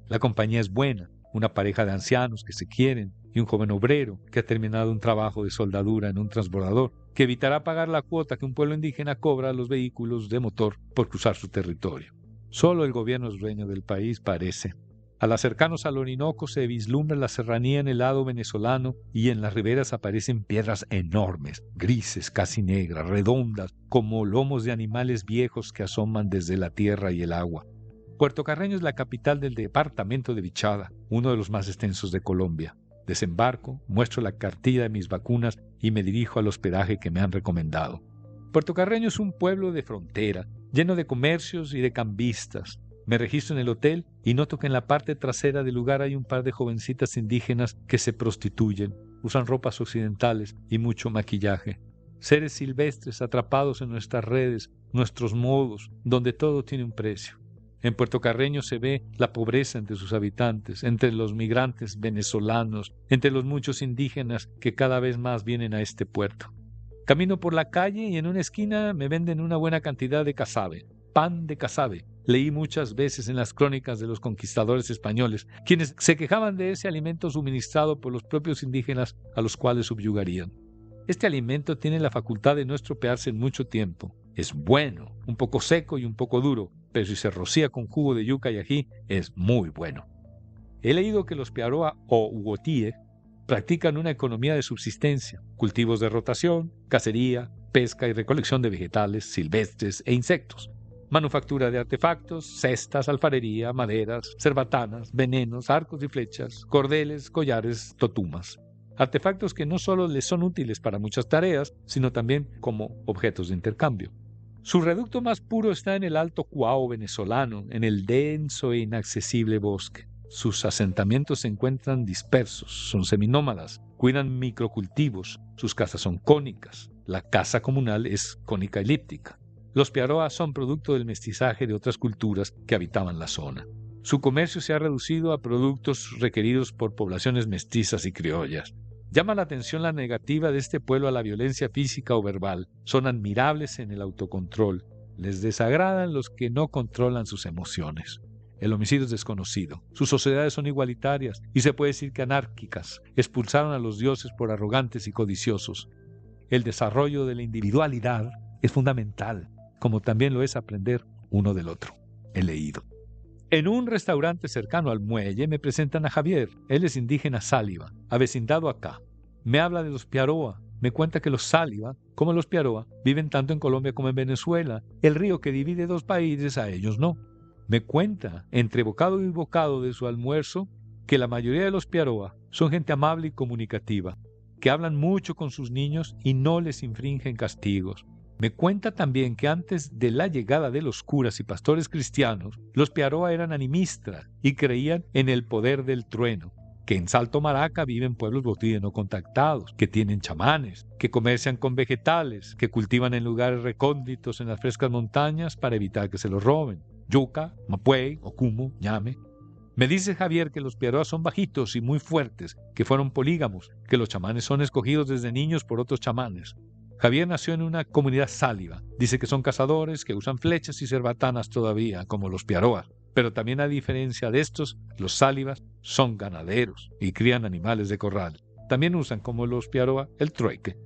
A: La compañía es buena, una pareja de ancianos que se quieren y un joven obrero que ha terminado un trabajo de soldadura en un transbordador que evitará pagar la cuota que un pueblo indígena cobra a los vehículos de motor por cruzar su territorio. Solo el gobierno es dueño del país, parece. Al acercarnos al Orinoco se vislumbra la serranía en el lado venezolano y en las riberas aparecen piedras enormes, grises, casi negras, redondas, como lomos de animales viejos que asoman desde la tierra y el agua. Puerto Carreño es la capital del departamento de Vichada, uno de los más extensos de Colombia. Desembarco, muestro la cartilla de mis vacunas y me dirijo al hospedaje que me han recomendado. Puerto Carreño es un pueblo de frontera, lleno de comercios y de cambistas. Me registro en el hotel y noto que en la parte trasera del lugar hay un par de jovencitas indígenas que se prostituyen, usan ropas occidentales y mucho maquillaje. Seres silvestres atrapados en nuestras redes, nuestros modos, donde todo tiene un precio. En Puerto Carreño se ve la pobreza entre sus habitantes, entre los migrantes venezolanos, entre los muchos indígenas que cada vez más vienen a este puerto. Camino por la calle y en una esquina me venden una buena cantidad de casabe. pan de casabe. Leí muchas veces en las crónicas de los conquistadores españoles, quienes se quejaban de ese alimento suministrado por los propios indígenas a los cuales subyugarían. Este alimento tiene la facultad de no estropearse en mucho tiempo. Es bueno, un poco seco y un poco duro, pero si se rocía con jugo de yuca y ají, es muy bueno. He leído que los Piaroa o Ugotie practican una economía de subsistencia, cultivos de rotación, cacería, pesca y recolección de vegetales, silvestres e insectos, manufactura de artefactos, cestas, alfarería, maderas, cerbatanas, venenos, arcos y flechas, cordeles, collares, totumas. Artefactos que no solo les son útiles para muchas tareas, sino también como objetos de intercambio. Su reducto más puro está en el Alto Cuao venezolano, en el denso e inaccesible bosque. Sus asentamientos se encuentran dispersos, son seminómadas, cuidan microcultivos, sus casas son cónicas, la casa comunal es cónica elíptica. Los Piaroa son producto del mestizaje de otras culturas que habitaban la zona. Su comercio se ha reducido a productos requeridos por poblaciones mestizas y criollas. Llama la atención la negativa de este pueblo a la violencia física o verbal. Son admirables en el autocontrol. Les desagradan los que no controlan sus emociones. El homicidio es desconocido. Sus sociedades son igualitarias y se puede decir que anárquicas. Expulsaron a los dioses por arrogantes y codiciosos. El desarrollo de la individualidad es fundamental, como también lo es aprender uno del otro. He leído. En un restaurante cercano al muelle me presentan a Javier. Él es indígena Sáliva, avecindado acá. Me habla de los Piaroa. Me cuenta que los Sáliva, como los Piaroa, viven tanto en Colombia como en Venezuela. El río que divide dos países a ellos no. Me cuenta, entre bocado y bocado de su almuerzo, que la mayoría de los Piaroa son gente amable y comunicativa, que hablan mucho con sus niños y no les infringen castigos. Me cuenta también que antes de la llegada de los curas y pastores cristianos, los Piaroa eran animistas y creían en el poder del trueno, que en Salto Maraca viven pueblos botí no contactados, que tienen chamanes, que comercian con vegetales, que cultivan en lugares recónditos en las frescas montañas para evitar que se los roben. Yuca, mapuey, ocumo, ñame. Me dice Javier que los Piaroa son bajitos y muy fuertes, que fueron polígamos, que los chamanes son escogidos desde niños por otros chamanes. Javier nació en una comunidad sáliva. Dice que son cazadores, que usan flechas y cerbatanas todavía, como los Piaroa. Pero también a diferencia de estos, los sálivas son ganaderos y crían animales de corral. También usan, como los Piaroa, el trueque.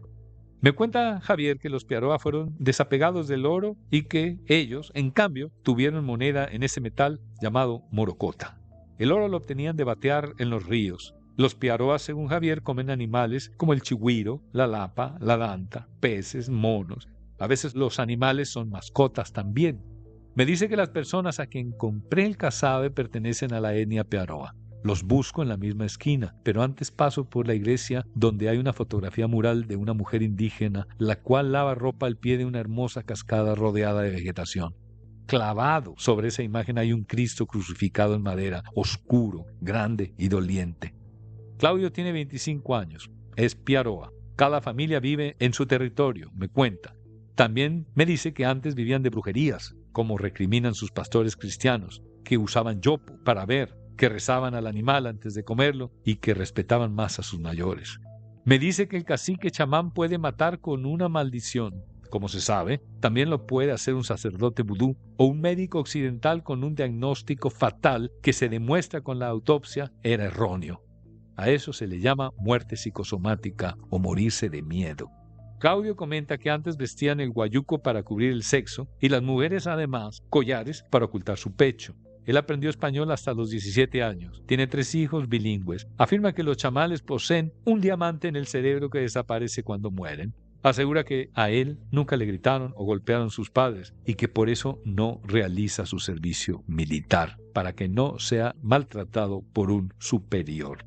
A: Me cuenta Javier que los Piaroa fueron desapegados del oro y que ellos, en cambio, tuvieron moneda en ese metal llamado morocota. El oro lo obtenían de batear en los ríos. Los Piaroa, según Javier, comen animales como el chigüiro, la lapa, la danta, peces, monos. A veces los animales son mascotas también. Me dice que las personas a quien compré el casabe pertenecen a la etnia Piaroa. Los busco en la misma esquina, pero antes paso por la iglesia donde hay una fotografía mural de una mujer indígena, la cual lava ropa al pie de una hermosa cascada rodeada de vegetación. Clavado sobre esa imagen hay un Cristo crucificado en madera, oscuro, grande y doliente. Claudio tiene 25 años, es Piaroa. Cada familia vive en su territorio, me cuenta. También me dice que antes vivían de brujerías, como recriminan sus pastores cristianos, que usaban yopo para ver, que rezaban al animal antes de comerlo y que respetaban más a sus mayores. Me dice que el cacique chamán puede matar con una maldición. Como se sabe, también lo puede hacer un sacerdote vudú o un médico occidental con un diagnóstico fatal que se demuestra con la autopsia era erróneo. A eso se le llama muerte psicosomática o morirse de miedo. Claudio comenta que antes vestían el guayuco para cubrir el sexo y las mujeres además collares para ocultar su pecho. Él aprendió español hasta los 17 años. Tiene 3 hijos bilingües. Afirma que los chamanes poseen un diamante en el cerebro que desaparece cuando mueren. Asegura que a él nunca le gritaron o golpearon sus padres y que por eso no realiza su servicio militar, para que no sea maltratado por un superior.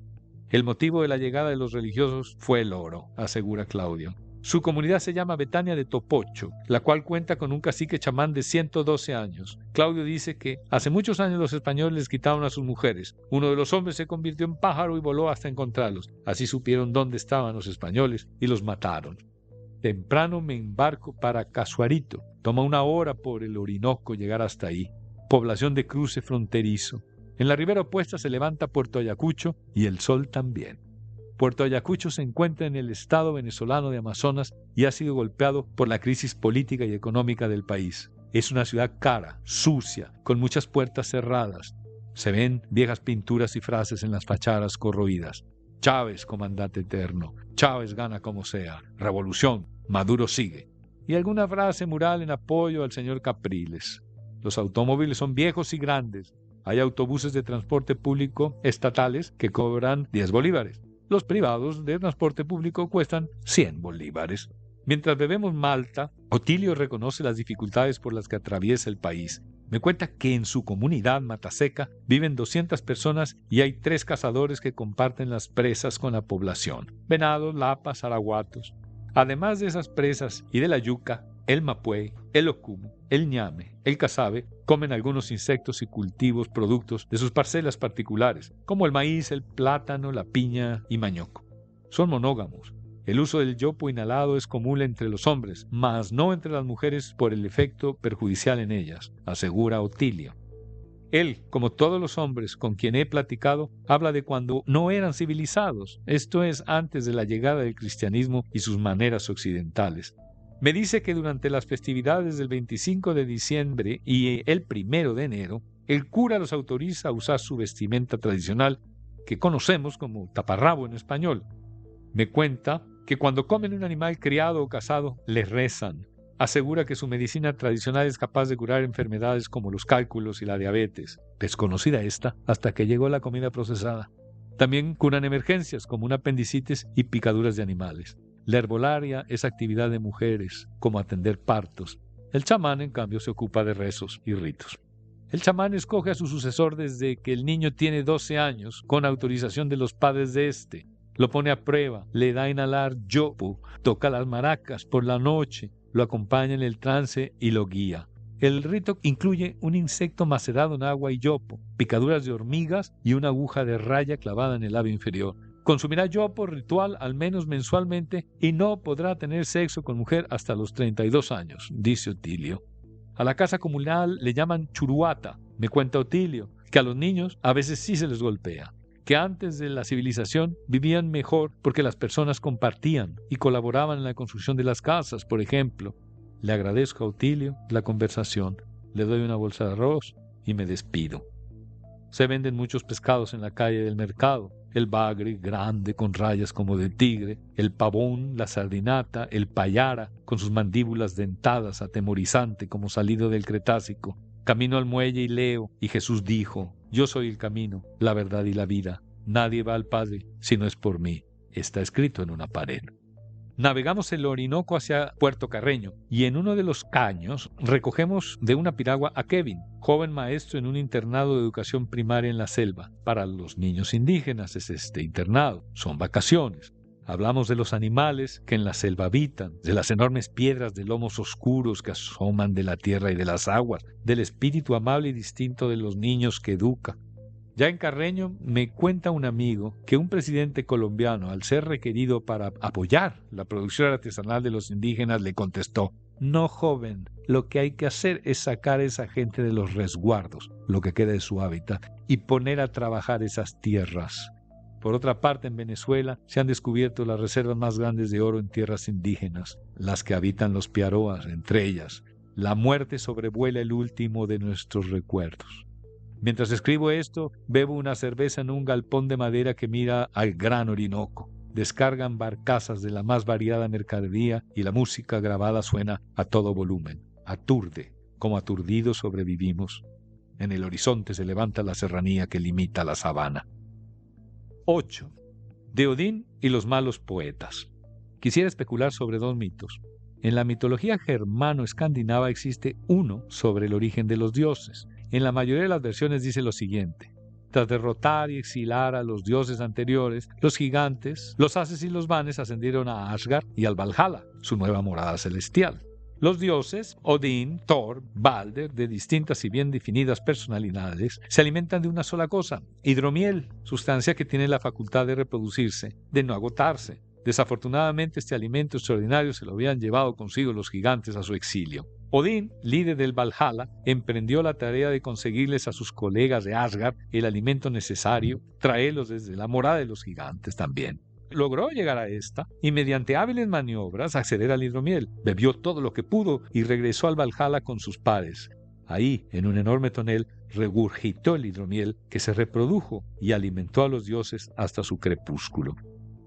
A: El motivo de la llegada de los religiosos fue el oro, asegura Claudio. Su comunidad se llama Betania de Topocho, la cual cuenta con un cacique chamán de 112 años. Claudio dice que hace muchos años los españoles les quitaron a sus mujeres. Uno de los hombres se convirtió en pájaro y voló hasta encontrarlos. Así supieron dónde estaban los españoles y los mataron. Temprano me embarco para Casuarito. Toma 1 hora por el Orinoco llegar hasta ahí. Población de cruce fronterizo. En la ribera opuesta se levanta Puerto Ayacucho y el sol también. Puerto Ayacucho se encuentra en el estado venezolano de Amazonas y ha sido golpeado por la crisis política y económica del país. Es una ciudad cara, sucia, con muchas puertas cerradas. Se ven viejas pinturas y frases en las fachadas corroídas. Chávez, comandante eterno. Chávez gana como sea. Revolución. Maduro sigue. Y alguna frase mural en apoyo al señor Capriles. Los automóviles son viejos y grandes. Hay autobuses de transporte público estatales que cobran 10 bolívares. Los privados de transporte público cuestan 100 bolívares. Mientras bebemos malta, Otilio reconoce las dificultades por las que atraviesa el país. Me cuenta que en su comunidad Mataseca viven 200 personas y hay 3 cazadores que comparten las presas con la población: venados, lapas, araguatos. Además de esas presas y de la yuca, el mapuey, el ocumo, el ñame, el casabe comen algunos insectos y cultivos productos de sus parcelas particulares, como el maíz, el plátano, la piña y mañoco. Son monógamos. El uso del yopo inhalado es común entre los hombres, mas no entre las mujeres por el efecto perjudicial en ellas, asegura Otilio. Él, como todos los hombres con quien he platicado, habla de cuando no eran civilizados, esto es, antes de la llegada del cristianismo y sus maneras occidentales. Me dice que durante las festividades del 25 de diciembre y el 1 de enero, el cura los autoriza a usar su vestimenta tradicional, que conocemos como taparrabo en español. Me cuenta que cuando comen un animal criado o cazado, les rezan. Asegura que su medicina tradicional es capaz de curar enfermedades como los cálculos y la diabetes, desconocida esta hasta que llegó la comida procesada. También curan emergencias como una apendicitis y picaduras de animales. La herbolaria es actividad de mujeres, como atender partos. El chamán, en cambio, se ocupa de rezos y ritos. El chamán escoge a su sucesor desde que el niño tiene 12 años, con autorización de los padres de este. Lo pone a prueba, le da a inhalar yopo, toca las maracas por la noche, lo acompaña en el trance y lo guía. El rito incluye un insecto macerado en agua y yopo, picaduras de hormigas y una aguja de raya clavada en el labio inferior. Consumirá yopo ritual al menos mensualmente y no podrá tener sexo con mujer hasta los 32 años, dice Otilio. A la casa comunal le llaman churuata. Me cuenta Otilio que a los niños a veces sí se les golpea, que antes de la civilización vivían mejor porque las personas compartían y colaboraban en la construcción de las casas, por ejemplo. Le agradezco a Otilio la conversación, le doy una bolsa de arroz y me despido. Se venden muchos pescados en la calle del mercado: el bagre, grande, con rayas como de tigre, el pavón, la sardinata, el payara, con sus mandíbulas dentadas, atemorizante como salido del Cretácico. Camino al muelle y leo, y Jesús dijo: yo soy el camino, la verdad y la vida. Nadie va al Padre si no es por mí. Está escrito en una pared. Navegamos el Orinoco hacia Puerto Carreño y en uno de los caños recogemos de una piragua a Kevin, joven maestro en un internado de educación primaria en la selva. Para los niños indígenas es este internado, son vacaciones. Hablamos de los animales que en la selva habitan, de las enormes piedras de lomos oscuros que asoman de la tierra y de las aguas, del espíritu amable y distinto de los niños que educa. Ya en Carreño me cuenta un amigo que un presidente colombiano, al ser requerido para apoyar la producción artesanal de los indígenas, le contestó: no, joven, lo que hay que hacer es sacar a esa gente de los resguardos, lo que queda de su hábitat, y poner a trabajar esas tierras. Por otra parte, en Venezuela se han descubierto las reservas más grandes de oro en tierras indígenas, las que habitan los piaroas, entre ellas. La muerte sobrevuela el último de nuestros recuerdos. Mientras escribo esto, bebo una cerveza en un galpón de madera que mira al gran Orinoco. Descargan barcazas de la más variada mercadería y la música grabada suena a todo volumen. Aturde, como aturdidos sobrevivimos. En el horizonte se levanta la serranía que limita la sabana. 8. De Odín y los malos poetas. Quisiera especular sobre 2 mitos. En la mitología germano-escandinava existe uno sobre el origen de los dioses. En la mayoría de las versiones dice lo siguiente: tras derrotar y exilar a los dioses anteriores, los gigantes, los Ases y los Vanes ascendieron a Asgard y al Valhalla, su nueva morada celestial. Los dioses, Odín, Thor, Balder, de distintas y bien definidas personalidades, se alimentan de una sola cosa: hidromiel, sustancia que tiene la facultad de reproducirse, de no agotarse. Desafortunadamente, este alimento extraordinario se lo habían llevado consigo los gigantes a su exilio. Odín, líder del Valhalla, emprendió la tarea de conseguirles a sus colegas de Asgard el alimento necesario, traerlos desde la morada de los gigantes también. logró llegar a esta y mediante hábiles maniobras acceder al hidromiel. Bebió todo lo que pudo y regresó al Valhalla con sus pares. Ahí, en un enorme tonel, regurgitó el hidromiel que se reprodujo y alimentó a los dioses hasta su crepúsculo.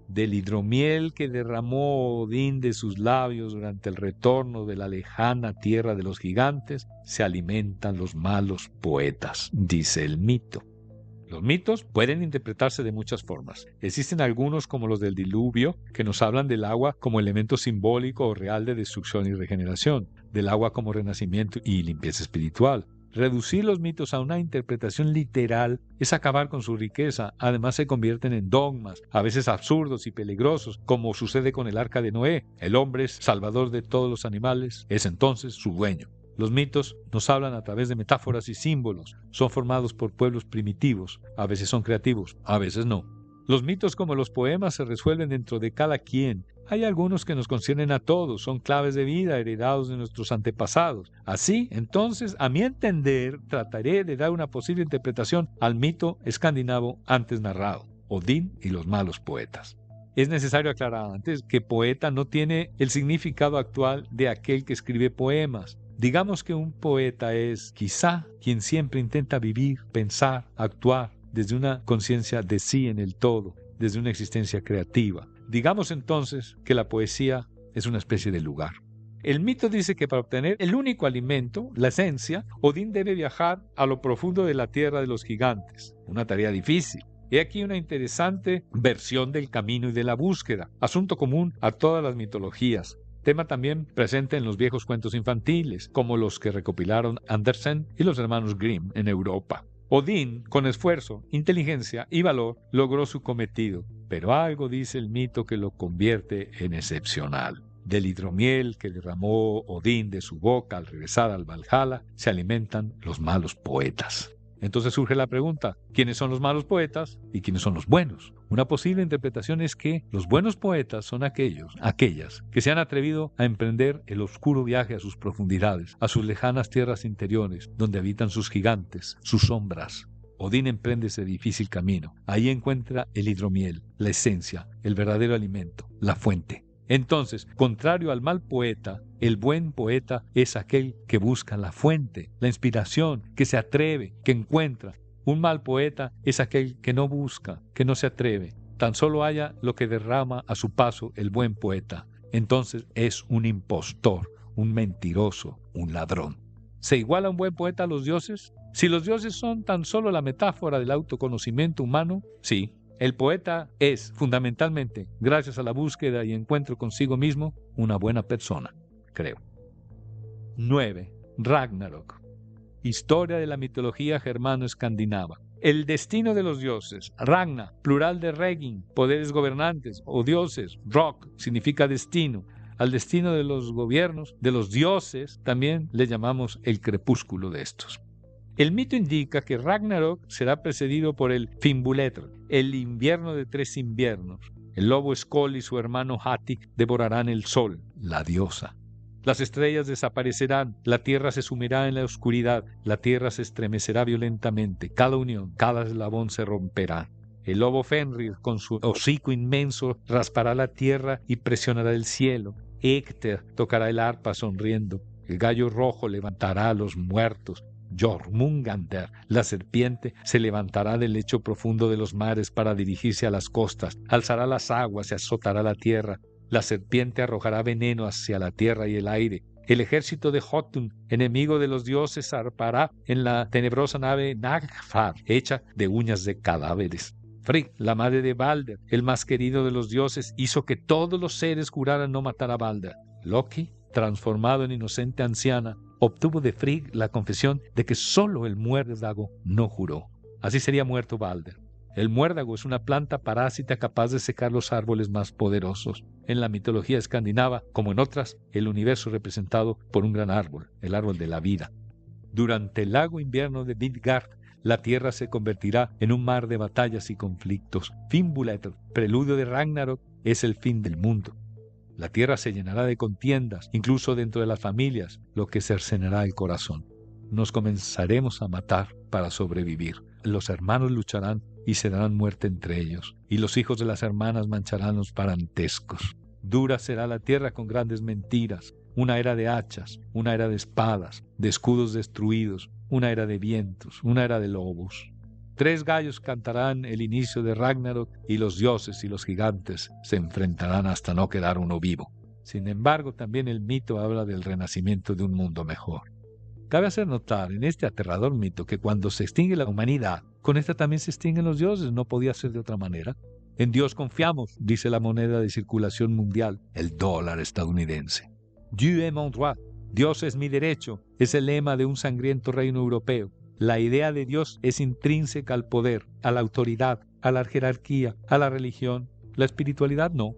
A: Del hidromiel que derramó Odín de sus labios durante el retorno de la lejana tierra de los gigantes, se alimentan los malos poetas, dice el mito. Los mitos pueden interpretarse de muchas formas. Existen algunos como los del diluvio, que nos hablan del agua como elemento simbólico o real de destrucción y regeneración, del agua como renacimiento y limpieza espiritual. Reducir los mitos a una interpretación literal es acabar con su riqueza. Además se convierten en dogmas, a veces absurdos y peligrosos, como sucede con el arca de Noé. El hombre es salvador de todos los animales, es entonces su dueño. Los mitos nos hablan a través de metáforas y símbolos. Son formados por pueblos primitivos. A veces son creativos, a veces no. Los mitos, como los poemas, se resuelven dentro de cada quien. Hay algunos que nos conciernen a todos, son claves de vida heredados de nuestros antepasados. Así, entonces, a mi entender, trataré de dar una posible interpretación al mito escandinavo antes narrado, Odín y los malos poetas. Es necesario aclarar antes que poeta no tiene el significado actual de aquel que escribe poemas. Digamos que un poeta es, quizá, quien siempre intenta vivir, pensar, actuar desde una conciencia de sí en el todo, desde una existencia creativa. Digamos entonces que la poesía es una especie de lugar. El mito dice que para obtener el único alimento, la esencia, Odín debe viajar a lo profundo de la tierra de los gigantes. Una tarea difícil. He aquí una interesante versión del camino y de la búsqueda, asunto común a todas las mitologías. Tema también presente en los viejos cuentos infantiles, como los que recopilaron Andersen y los hermanos Grimm en Europa. Odín, con esfuerzo, inteligencia y valor, logró su cometido, pero algo dice el mito que lo convierte en excepcional. Del hidromiel que derramó Odín de su boca al regresar al Valhalla, se alimentan los malos poetas. Entonces surge la pregunta, ¿quiénes son los malos poetas y quiénes son los buenos? Una posible interpretación es que los buenos poetas son aquellas que se han atrevido a emprender el oscuro viaje a sus profundidades, a sus lejanas tierras interiores, donde habitan sus gigantes, sus sombras. Odín emprende ese difícil camino. Ahí encuentra el hidromiel, la esencia, el verdadero alimento, la fuente. Entonces, contrario al mal poeta, el buen poeta es aquel que busca la fuente, la inspiración, que se atreve, que encuentra. Un mal poeta es aquel que no busca, que no se atreve. Tan solo haya lo que derrama a su paso el buen poeta. Entonces es un impostor, un mentiroso, un ladrón. ¿Se iguala un buen poeta a los dioses? Si los dioses son tan solo la metáfora del autoconocimiento humano, sí. El poeta es, fundamentalmente, gracias a la búsqueda y encuentro consigo mismo, una buena persona, creo. 9. Ragnarok. Historia de la mitología germano-escandinava. El destino de los dioses. Ragna, plural de regin, poderes gobernantes o dioses. Rock significa destino. Al destino de los gobiernos, de los dioses, también le llamamos el crepúsculo de estos. El mito indica que Ragnarok será precedido por el Fimbulvetr, el invierno de 3 inviernos. El lobo Skoll y su hermano Hati devorarán el sol, la diosa. Las estrellas desaparecerán, la tierra se sumirá en la oscuridad, la tierra se estremecerá violentamente, cada unión, cada eslabón se romperá. El lobo Fenrir, con su hocico inmenso, raspará la tierra y presionará el cielo. Écter tocará el arpa sonriendo. El gallo rojo levantará a los muertos. Jormungandr, la serpiente, se levantará del lecho profundo de los mares para dirigirse a las costas, alzará las aguas y azotará la tierra. La serpiente arrojará veneno hacia la tierra y el aire. El ejército de Jotun, enemigo de los dioses, zarpará en la tenebrosa nave Nagfar, hecha de uñas de cadáveres. Frigg, la madre de Balder, el más querido de los dioses, hizo que todos los seres juraran no matar a Balder. Loki, transformado en inocente anciana, obtuvo de Frigg la confesión de que solo el muérdago no juró. Así sería muerto Balder. El muérdago es una planta parásita capaz de secar los árboles más poderosos. En la mitología escandinava, como en otras, el universo es representado por un gran árbol, el árbol de la vida. Durante el largo invierno de Midgard, la tierra se convertirá en un mar de batallas y conflictos. Fimbulvetr, preludio de Ragnarok, es el fin del mundo. La tierra se llenará de contiendas, incluso dentro de las familias, lo que cercenará el corazón. Nos comenzaremos a matar para sobrevivir. Los hermanos lucharán y se darán muerte entre ellos, y los hijos de las hermanas mancharán los parentescos. Dura será la tierra con grandes mentiras, una era de hachas, una era de espadas, de escudos destruidos, una era de vientos, una era de lobos. 3 gallos cantarán el inicio de Ragnarok, y los dioses y los gigantes se enfrentarán hasta no quedar uno vivo. Sin embargo, también el mito habla del renacimiento de un mundo mejor. Cabe hacer notar en este aterrador mito que cuando se extingue la humanidad, con esta también se extinguen los dioses, no podía ser de otra manera. En Dios confiamos, dice la moneda de circulación mundial, el dólar estadounidense. Dieu est mon droit, Dios es mi derecho, es el lema de un sangriento reino europeo. La idea de Dios es intrínseca al poder, a la autoridad, a la jerarquía, a la religión. La espiritualidad no.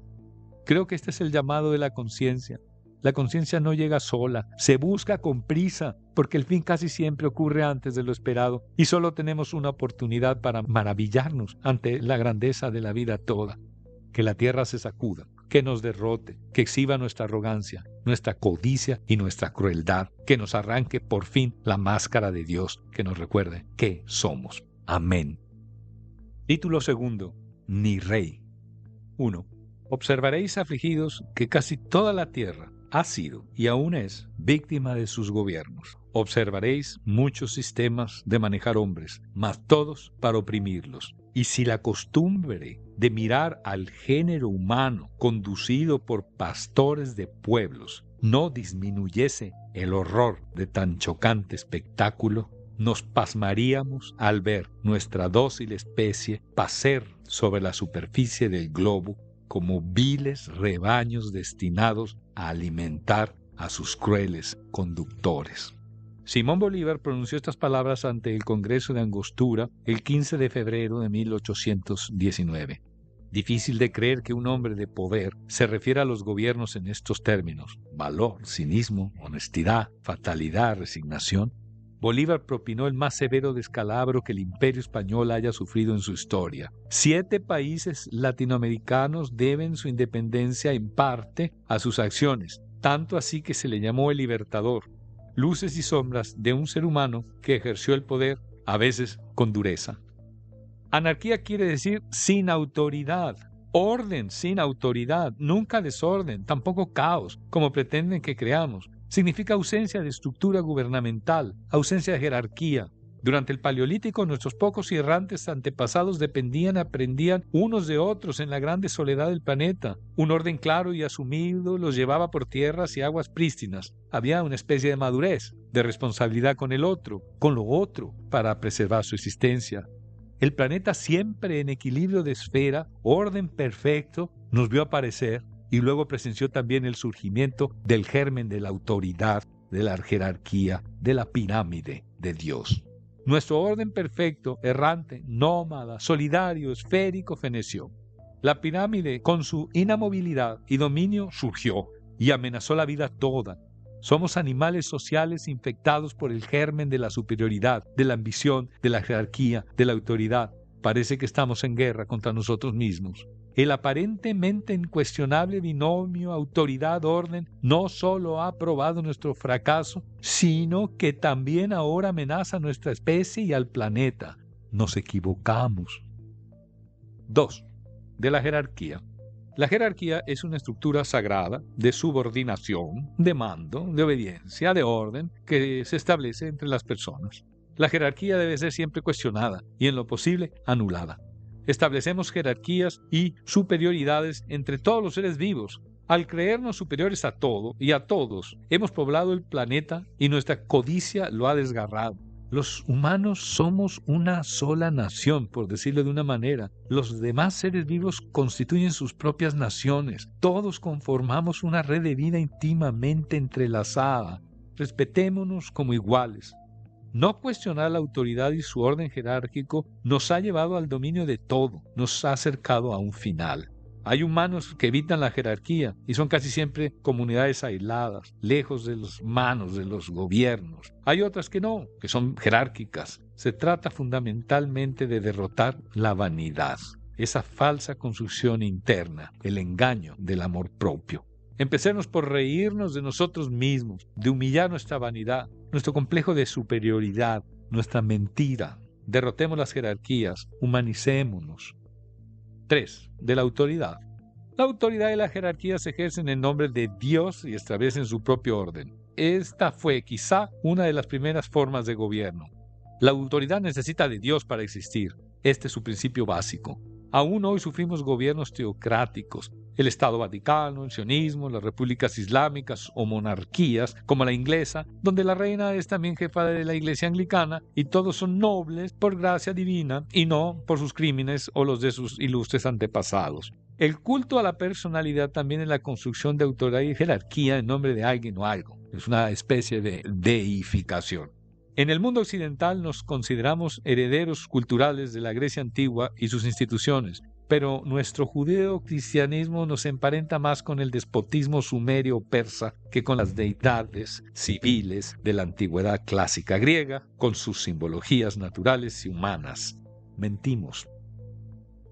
A: Creo que este es el llamado de la conciencia. La conciencia no llega sola, se busca con prisa, porque el fin casi siempre ocurre antes de lo esperado y solo tenemos una oportunidad para maravillarnos ante la grandeza de la vida toda. Que la tierra se sacuda, que nos derrote, que exhiba nuestra arrogancia, nuestra codicia y nuestra crueldad, que nos arranque por fin la máscara de Dios, que nos recuerde que somos. Amén. Título segundo. Ni rey. 1. Observaréis afligidos que casi toda la tierra ha sido y aún es víctima de sus gobiernos. Observaréis muchos sistemas de manejar hombres, mas todos para oprimirlos. Y si la costumbre de mirar al género humano conducido por pastores de pueblos no disminuyese el horror de tan chocante espectáculo, nos pasmaríamos al ver nuestra dócil especie pasear sobre la superficie del globo como viles rebaños destinados a alimentar a sus crueles conductores. Simón Bolívar pronunció estas palabras ante el Congreso de Angostura el 15 de febrero de 1819. Difícil de creer que un hombre de poder se refiera a los gobiernos en estos términos: valor, cinismo, honestidad, fatalidad, resignación. Bolívar propinó el más severo descalabro que el Imperio español haya sufrido en su historia. 7 países latinoamericanos deben su independencia en parte a sus acciones, tanto así que se le llamó el Libertador. Luces y sombras de un ser humano que ejerció el poder, a veces con dureza. Anarquía quiere decir sin autoridad. Orden sin autoridad, nunca desorden, tampoco caos, como pretenden que creamos. Significa ausencia de estructura gubernamental, ausencia de jerarquía. Durante el Paleolítico, nuestros pocos y errantes antepasados aprendían unos de otros en la grande soledad del planeta. Un orden claro y asumido los llevaba por tierras y aguas prístinas. Había una especie de madurez, de responsabilidad con el otro, con lo otro, para preservar su existencia. El planeta siempre en equilibrio de esfera, orden perfecto, nos vio aparecer y luego presenció también el surgimiento del germen de la autoridad, de la jerarquía, de la pirámide de Dios. Nuestro orden perfecto, errante, nómada, solidario, esférico, feneció. La pirámide, con su inamovilidad y dominio, surgió y amenazó la vida toda. Somos animales sociales infectados por el germen de la superioridad, de la ambición, de la jerarquía, de la autoridad. Parece que estamos en guerra contra nosotros mismos. El aparentemente incuestionable binomio autoridad-orden no solo ha probado nuestro fracaso, sino que también ahora amenaza a nuestra especie y al planeta. Nos equivocamos. 2. De la jerarquía. La jerarquía es una estructura sagrada de subordinación, de mando, de obediencia, de orden que se establece entre las personas. La jerarquía debe ser siempre cuestionada y en lo posible anulada. Establecemos jerarquías y superioridades entre todos los seres vivos. Al creernos superiores a todo y a todos, hemos poblado el planeta y nuestra codicia lo ha desgarrado. Los humanos somos una sola nación, por decirlo de una manera. Los demás seres vivos constituyen sus propias naciones. Todos conformamos una red de vida íntimamente entrelazada. Respetémonos como iguales. No cuestionar la autoridad y su orden jerárquico nos ha llevado al dominio de todo, nos ha acercado a un final. Hay humanos que evitan la jerarquía y son casi siempre comunidades aisladas, lejos de las manos de los gobiernos. Hay otras que no, que son jerárquicas. Se trata fundamentalmente de derrotar la vanidad, esa falsa construcción interna, el engaño del amor propio. Empecemos por reírnos de nosotros mismos, de humillar nuestra vanidad, nuestro complejo de superioridad, nuestra mentira. Derrotemos las jerarquías, humanicémonos. 3. De la autoridad. La autoridad y la jerarquía se ejercen en nombre de Dios y establecen su propio orden. Esta fue quizá una de las primeras formas de gobierno. La autoridad necesita de Dios para existir. Este es su principio básico. Aún hoy sufrimos gobiernos teocráticos. El Estado Vaticano, el sionismo, las repúblicas islámicas o monarquías, como la inglesa, donde la reina es también jefa de la iglesia anglicana y todos son nobles por gracia divina y no por sus crímenes o los de sus ilustres antepasados. El culto a la personalidad también es la construcción de autoridad y jerarquía en nombre de alguien o algo. Es una especie de deificación. En el mundo occidental nos consideramos herederos culturales de la Grecia antigua y sus instituciones, pero nuestro judeo-cristianismo nos emparenta más con el despotismo sumerio persa que con las deidades civiles de la antigüedad clásica griega, con sus simbologías naturales y humanas. Mentimos.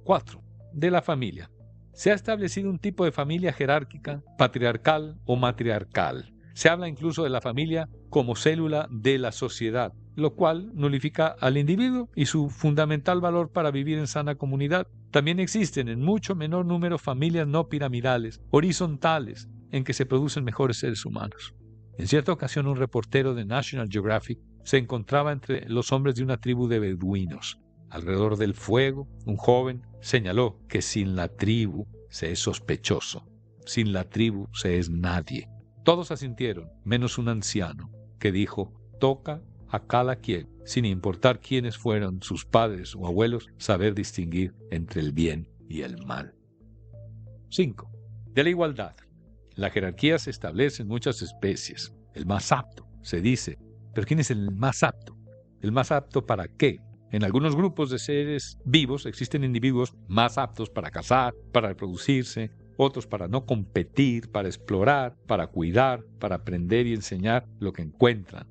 A: 4. De la familia. Se ha establecido un tipo de familia jerárquica, patriarcal o matriarcal. Se habla incluso de la familia como célula de la sociedad, lo cual nulifica al individuo y su fundamental valor para vivir en sana comunidad. También existen en mucho menor número familias no piramidales, horizontales, en que se producen mejores seres humanos. En cierta ocasión, un reportero de National Geographic se encontraba entre los hombres de una tribu de beduinos. Alrededor del fuego, un joven señaló que sin la tribu se es sospechoso, sin la tribu se es nadie. Todos asintieron, menos un anciano, que dijo: toca a cada quien, sin importar quiénes fueron sus padres o abuelos, saber distinguir entre el bien y el mal. 5. De la igualdad. La jerarquía se establece en muchas especies. El más apto, se dice. ¿Pero quién es el más apto? ¿El más apto para qué? En algunos grupos de seres vivos existen individuos más aptos para cazar, para reproducirse, otros para no competir, para explorar, para cuidar, para aprender y enseñar lo que encuentran.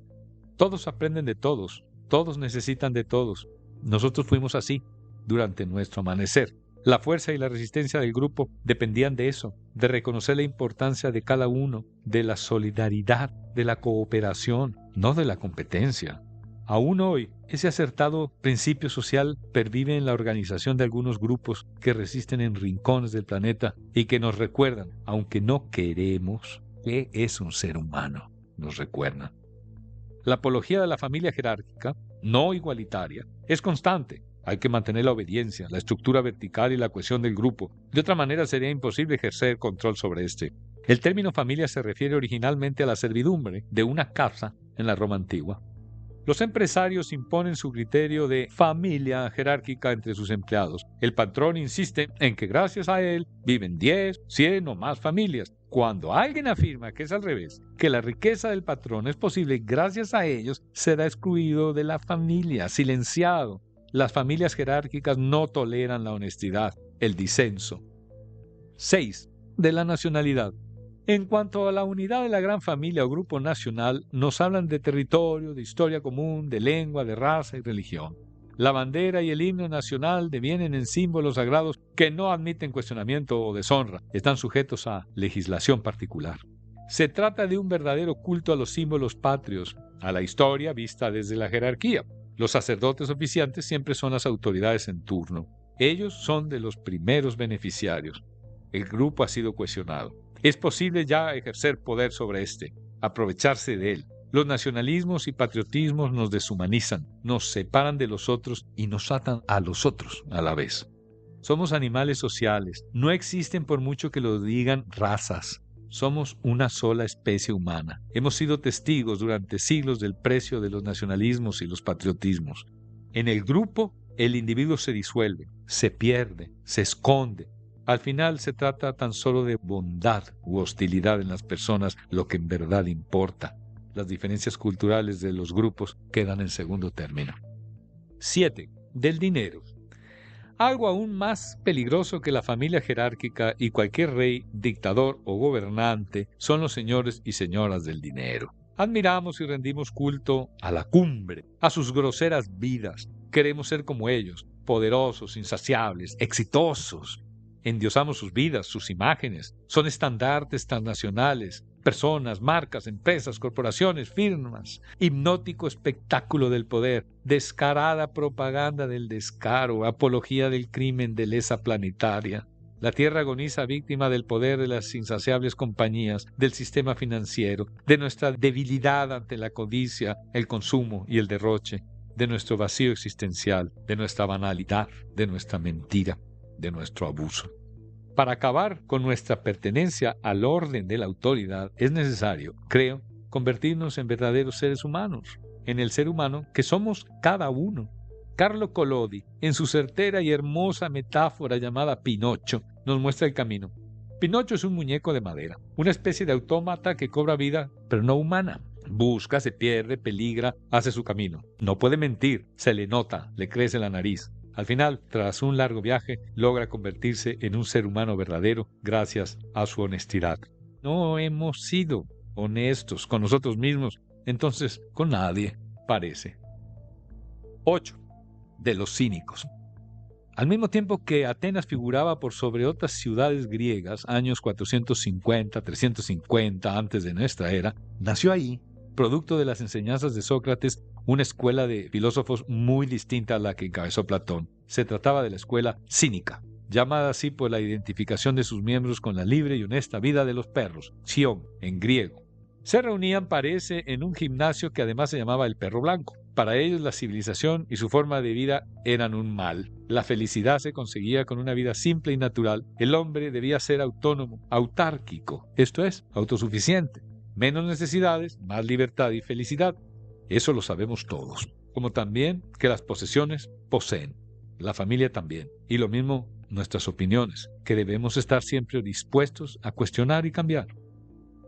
A: Todos aprenden de todos, todos necesitan de todos. Nosotros fuimos así durante nuestro amanecer. La fuerza y la resistencia del grupo dependían de eso, de reconocer la importancia de cada uno, de la solidaridad, de la cooperación, no de la competencia. Aún hoy, ese acertado principio social pervive en la organización de algunos grupos que resisten en rincones del planeta y que nos recuerdan, aunque no queremos, que es un ser humano. Nos recuerdan. La apología de la familia jerárquica, no igualitaria, es constante. Hay que mantener la obediencia, la estructura vertical y la cohesión del grupo. De otra manera sería imposible ejercer control sobre este. El término familia se refiere originalmente a la servidumbre de una casa en la Roma antigua. Los empresarios imponen su criterio de familia jerárquica entre sus empleados. El patrón insiste en que gracias a él viven 10, 100 o más familias. Cuando alguien afirma que es al revés, que la riqueza del patrón es posible gracias a ellos, será excluido de la familia, silenciado. Las familias jerárquicas no toleran la honestidad, el disenso. 6. De la nacionalidad. En cuanto a la unidad de la gran familia o grupo nacional, nos hablan de territorio, de historia común, de lengua, de raza y religión. La bandera y el himno nacional devienen en símbolos sagrados que no admiten cuestionamiento o deshonra, están sujetos a legislación particular. Se trata de un verdadero culto a los símbolos patrios, a la historia vista desde la jerarquía. Los sacerdotes oficiantes siempre son las autoridades en turno. Ellos son de los primeros beneficiarios. El grupo ha sido cohesionado. Es posible ya ejercer poder sobre éste, aprovecharse de él. Los nacionalismos y patriotismos nos deshumanizan, nos separan de los otros y nos atan a los otros a la vez. Somos animales sociales, no existen por mucho que lo digan razas. Somos una sola especie humana. Hemos sido testigos durante siglos del precio de los nacionalismos y los patriotismos. En el grupo, el individuo se disuelve, se pierde, se esconde. Al final se trata tan solo de bondad u hostilidad en las personas, lo que en verdad importa. Las diferencias culturales de los grupos quedan en segundo término. 7. Del dinero. Algo aún más peligroso que la familia jerárquica y cualquier rey, dictador o gobernante son los señores y señoras del dinero. Admiramos y rendimos culto a la cumbre, a sus groseras vidas. Queremos ser como ellos, poderosos, insaciables, exitosos. Endiosamos sus vidas, sus imágenes. Son estandartes transnacionales. personas, marcas, empresas, corporaciones, firmas. Hipnótico espectáculo del poder, descarada propaganda del descaro, apología del crimen de lesa planetaria. La Tierra agoniza víctima del poder de las insaciables compañías, del sistema financiero, de nuestra debilidad ante la codicia, el consumo y el derroche, de nuestro vacío existencial, de nuestra banalidad, de nuestra mentira, de nuestro abuso. Para acabar con nuestra pertenencia al orden de la autoridad es necesario, creo, convertirnos en verdaderos seres humanos, en el ser humano que somos cada uno. Carlo Collodi, en su certera y hermosa metáfora llamada Pinocho, nos muestra el camino. Pinocho es un muñeco de madera, una especie de autómata que cobra vida, pero no humana. Busca, se pierde, peligra, hace su camino. No puede mentir, se le nota, le crece la nariz. Al final, tras un largo viaje, logra convertirse en un ser humano verdadero gracias a su honestidad. No hemos sido honestos con nosotros mismos, entonces con nadie, parece. 8. De los cínicos. Al mismo tiempo que Atenas figuraba por sobre otras ciudades griegas, años 450, 350 antes de nuestra era, nació ahí, producto de las enseñanzas de Sócrates, una escuela de filósofos muy distinta a la que encabezó Platón. Se trataba de la escuela cínica, llamada así por la identificación de sus miembros con la libre y honesta vida de los perros, Xion, en griego. Se reunían, parece, en un gimnasio que además se llamaba el Perro Blanco. Para ellos la civilización y su forma de vida eran un mal. La felicidad se conseguía con una vida simple y natural. El hombre debía ser autónomo, autárquico, esto es, autosuficiente. Menos necesidades, más libertad y felicidad. Eso lo sabemos todos. Como también que las posesiones poseen. La familia también. Y lo mismo nuestras opiniones, que debemos estar siempre dispuestos a cuestionar y cambiar.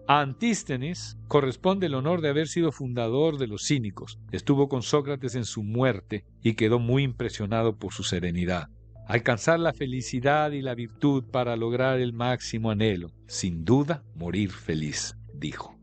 A: A Antístenes corresponde el honor de haber sido fundador de los cínicos. Estuvo con Sócrates en su muerte y quedó muy impresionado por su serenidad. Alcanzar la felicidad y la virtud para lograr el máximo anhelo. Sin duda, morir feliz, dijo.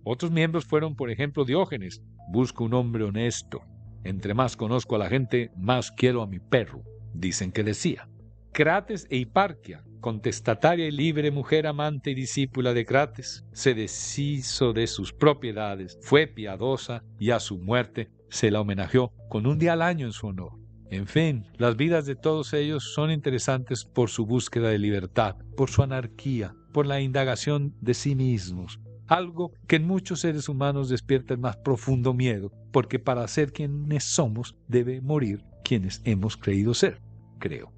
A: Otros miembros fueron, por ejemplo, Diógenes. Busco un hombre honesto. Entre más conozco a la gente, más quiero a mi perro, dicen que decía. Crates e Hiparquia, contestataria y libre mujer amante y discípula de Crates, se deshizo de sus propiedades, fue piadosa y a su muerte se la homenajeó con un día al año en su honor. En fin, las vidas de todos ellos son interesantes por su búsqueda de libertad, por su anarquía, por la indagación de sí mismos. Algo que en muchos seres humanos despierta el más profundo miedo, porque para ser quienes somos debe morir quienes hemos creído ser, creo.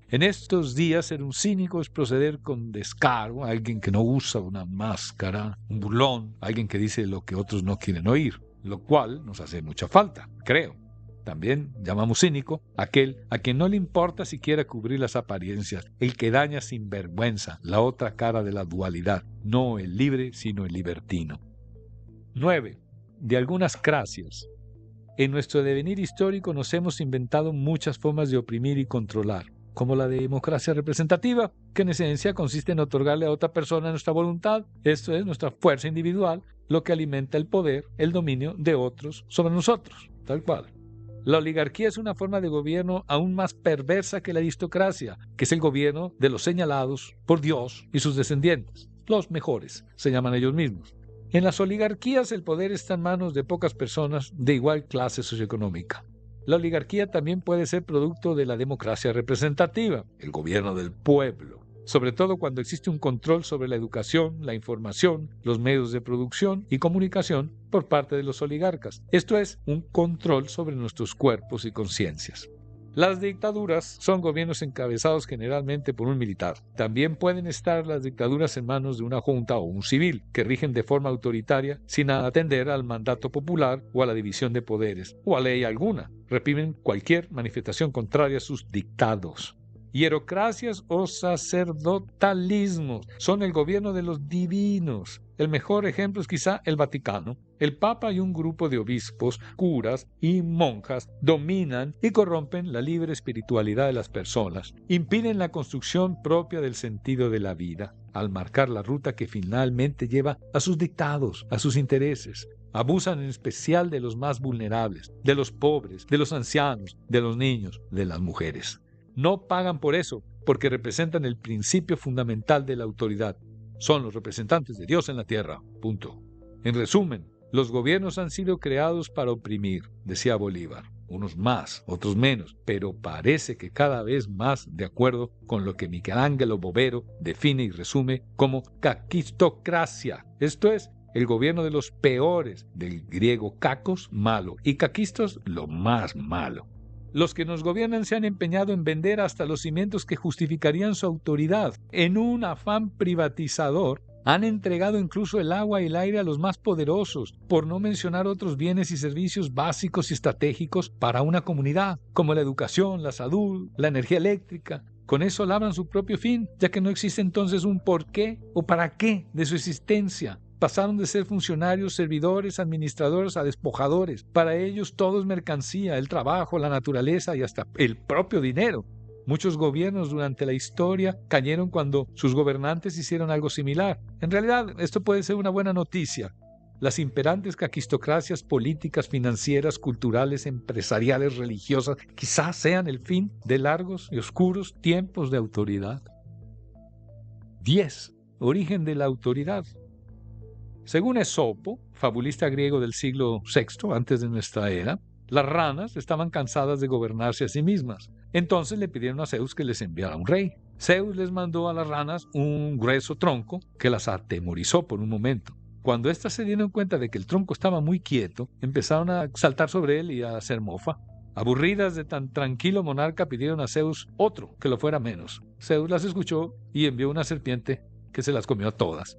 A: En estos días ser un cínico es proceder con descaro, alguien que no usa una máscara, un burlón, alguien que dice lo que otros no quieren oír, lo cual nos hace mucha falta, creo. También llamamos cínico aquel a quien no le importa siquiera cubrir las apariencias, el que daña sin vergüenza, la otra cara de la dualidad, no el libre sino el libertino. 9. De algunas cracias. En nuestro devenir histórico nos hemos inventado muchas formas de oprimir y controlar, como la democracia representativa, que en esencia consiste en otorgarle a otra persona nuestra voluntad, esto es, nuestra fuerza individual, lo que alimenta el poder, el dominio de otros sobre nosotros, tal cual. La oligarquía es una forma de gobierno aún más perversa que la aristocracia, que es el gobierno de los señalados por Dios y sus descendientes, los mejores, se llaman ellos mismos. En las oligarquías el poder está en manos de pocas personas de igual clase socioeconómica. La oligarquía también puede ser producto de la democracia representativa, el gobierno del pueblo, sobre todo cuando existe un control sobre la educación, la información, los medios de producción y comunicación por parte de los oligarcas. Esto es, un control sobre nuestros cuerpos y conciencias. Las dictaduras son gobiernos encabezados generalmente por un militar. También pueden estar las dictaduras en manos de una junta o un civil, que rigen de forma autoritaria sin atender al mandato popular o a la división de poderes, o a ley alguna. Reprimen cualquier manifestación contraria a sus dictados. Hierocracias o sacerdotalismos son el gobierno de los divinos. El mejor ejemplo es quizá el Vaticano. El Papa y un grupo de obispos, curas y monjas dominan y corrompen la libre espiritualidad de las personas, impiden la construcción propia del sentido de la vida, al marcar la ruta que finalmente lleva a sus dictados, a sus intereses. Abusan en especial de los más vulnerables, de los pobres, de los ancianos, de los niños, de las mujeres. No pagan por eso, porque representan el principio fundamental de la autoridad. son los representantes de Dios en la tierra. Punto. En resumen, los gobiernos han sido creados para oprimir, decía Bolívar. Unos más, otros menos, pero parece que cada vez más de acuerdo con lo que Michelangelo Bovero define y resume como caquistocracia. Esto es, el gobierno de los peores, del griego kakos, malo, y caquistos, lo más malo. Los que nos gobiernan se han empeñado en vender hasta los cimientos que justificarían su autoridad. En un afán privatizador, han entregado incluso el agua y el aire a los más poderosos, por no mencionar otros bienes y servicios básicos y estratégicos para una comunidad, como la educación, la salud, la energía eléctrica. Con eso labran su propio fin, ya que no existe entonces un porqué o para qué de su existencia. Pasaron de ser funcionarios, servidores, administradores a despojadores. Para ellos todo es mercancía, el trabajo, la naturaleza y hasta el propio dinero. Muchos gobiernos durante la historia cayeron cuando sus gobernantes hicieron algo similar. En realidad, esto puede ser una buena noticia. Las imperantes caquistocracias políticas, financieras, culturales, empresariales, religiosas, quizás sean el fin de largos y oscuros tiempos de autoridad. 10. Origen de la autoridad. Según Esopo, fabulista griego del siglo VI antes de nuestra era, las ranas estaban cansadas de gobernarse a sí mismas. Entonces le pidieron a Zeus que les enviara un rey. Zeus les mandó a las ranas un grueso tronco que las atemorizó por un momento. Cuando éstas se dieron cuenta de que el tronco estaba muy quieto, empezaron a saltar sobre él y a hacer mofa. Aburridas de tan tranquilo monarca, pidieron a Zeus otro que lo fuera menos. Zeus las escuchó y envió una serpiente que se las comió a todas.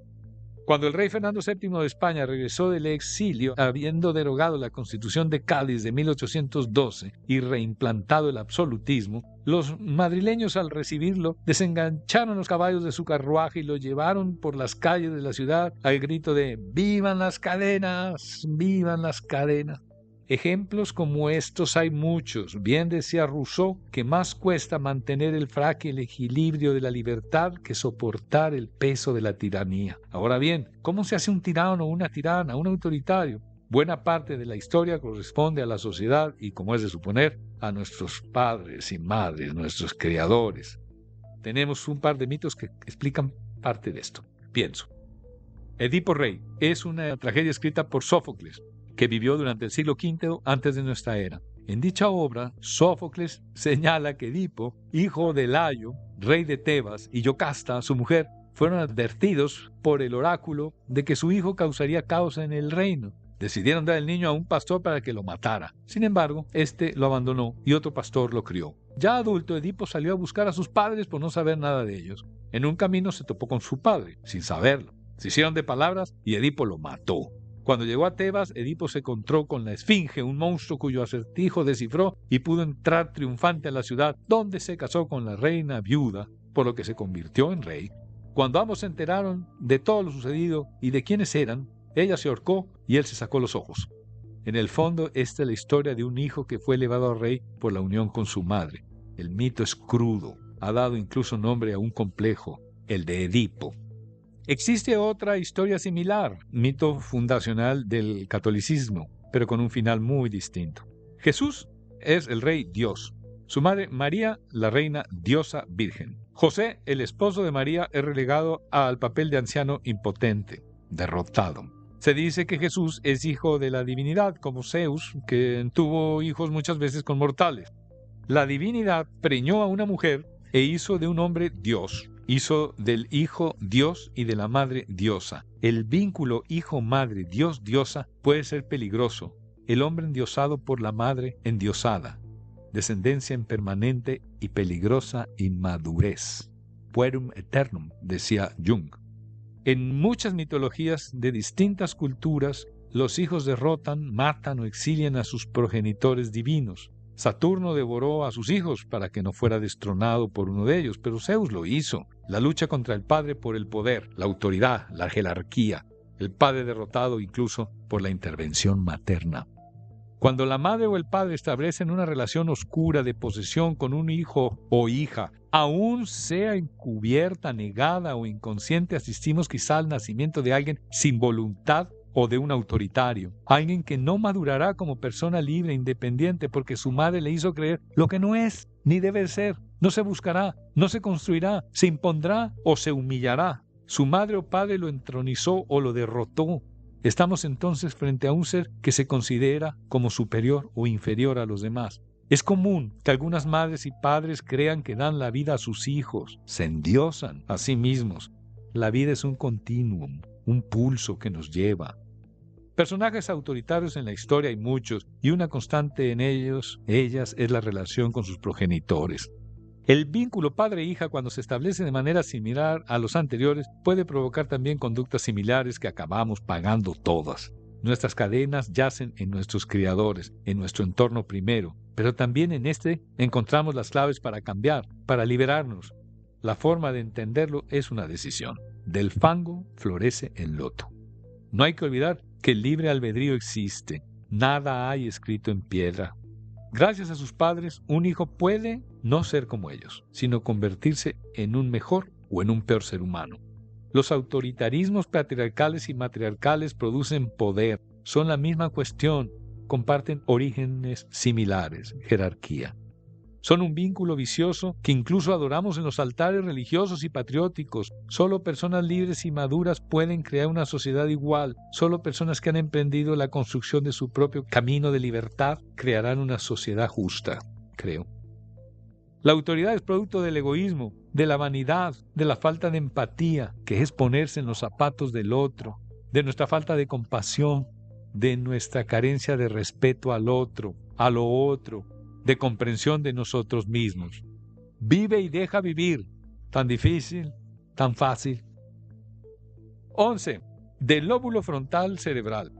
A: Cuando el rey Fernando VII de España regresó del exilio, habiendo derogado la Constitución de Cádiz de 1812 y reimplantado el absolutismo, los madrileños al recibirlo desengancharon los caballos de su carruaje y lo llevaron por las calles de la ciudad al grito de ¡Vivan las cadenas! ¡Vivan las cadenas! Ejemplos como estos hay muchos. Bien decía Rousseau que más cuesta mantener el frágil equilibrio de la libertad que soportar el peso de la tiranía. Ahora bien, ¿cómo se hace un tirano o una tirana, un autoritario? Buena parte de la historia corresponde a la sociedad y, como es de suponer, a nuestros padres y madres, nuestros creadores. Tenemos un par de mitos que explican parte de esto. Pienso. Edipo Rey es una tragedia escrita por Sófocles, que vivió durante el siglo V antes de nuestra era. En dicha obra, Sófocles señala que Edipo, hijo de Layo, rey de Tebas, y Yocasta, su mujer, fueron advertidos por el oráculo de que su hijo causaría caos en el reino. Decidieron dar el niño a un pastor para que lo matara. Sin embargo, este lo abandonó y otro pastor lo crió. Ya adulto, Edipo salió a buscar a sus padres por no saber nada de ellos. En un camino se topó con su padre, sin saberlo. Se hicieron de palabras y Edipo lo mató. Cuando llegó a Tebas, Edipo se encontró con la Esfinge, un monstruo cuyo acertijo descifró y pudo entrar triunfante a la ciudad, donde se casó con la reina viuda, por lo que se convirtió en rey. Cuando ambos se enteraron de todo lo sucedido y de quiénes eran, ella se ahorcó y él se sacó los ojos. En el fondo, esta es la historia de un hijo que fue elevado a rey por la unión con su madre. El mito es crudo, ha dado incluso nombre a un complejo, el de Edipo. Existe otra historia similar, mito fundacional del catolicismo, pero con un final muy distinto. Jesús es el rey Dios. Su madre María, la reina diosa virgen. José, el esposo de María, es relegado al papel de anciano impotente, derrotado. Se dice que Jesús es hijo de la divinidad, como Zeus, que tuvo hijos muchas veces con mortales. La divinidad preñó a una mujer e hizo de un hombre Dios. Hizo del hijo Dios y de la madre diosa. El vínculo hijo-madre, Dios-diosa puede ser peligroso. El hombre endiosado por la madre endiosada. Descendencia impermanente y peligrosa inmadurez. Puerum eternum, decía Jung. En muchas mitologías de distintas culturas, los hijos derrotan, matan o exilian a sus progenitores divinos. Saturno devoró a sus hijos para que no fuera destronado por uno de ellos, pero Zeus lo hizo. La lucha contra el padre por el poder, la autoridad, la jerarquía. El padre derrotado incluso por la intervención materna. Cuando la madre o el padre establecen una relación oscura de posesión con un hijo o hija, aún sea encubierta, negada o inconsciente, asistimos quizá al nacimiento de alguien sin voluntad o de un autoritario, alguien que no madurará como persona libre e independiente porque su madre le hizo creer lo que no es ni debe ser. No se buscará, no se construirá, se impondrá o se humillará. Su madre o padre lo entronizó o lo derrotó. Estamos entonces frente a un ser que se considera como superior o inferior a los demás. Es común que algunas madres y padres crean que dan la vida a sus hijos, se endiosan a sí mismos. La vida es un continuum, un pulso que nos lleva. Personajes autoritarios en la historia hay muchos, y una constante en ellas es la relación con sus progenitores. El vínculo padre-hija, cuando se establece de manera similar a los anteriores, puede provocar también conductas similares que acabamos pagando todas. Nuestras cadenas yacen en nuestros criadores, en nuestro entorno primero, pero también en este encontramos las claves para cambiar, para liberarnos. La forma de entenderlo es una decisión. Del fango florece el loto. No hay que olvidar que el libre albedrío existe. Nada hay escrito en piedra. Gracias a sus padres, un hijo puede no ser como ellos, sino convertirse en un mejor o en un peor ser humano. Los autoritarismos patriarcales y matriarcales producen poder, son la misma cuestión, comparten orígenes similares, jerarquía. Son un vínculo vicioso que incluso adoramos en los altares religiosos y patrióticos. Solo personas libres y maduras pueden crear una sociedad igual. Solo personas que han emprendido la construcción de su propio camino de libertad crearán una sociedad justa, creo. La autoridad es producto del egoísmo, de la vanidad, de la falta de empatía, que es ponerse en los zapatos del otro, de nuestra falta de compasión, de nuestra carencia de respeto al otro, a lo otro, de comprensión de nosotros mismos. Vive y deja vivir. Tan difícil, tan fácil. 11. Del lóbulo frontal cerebral.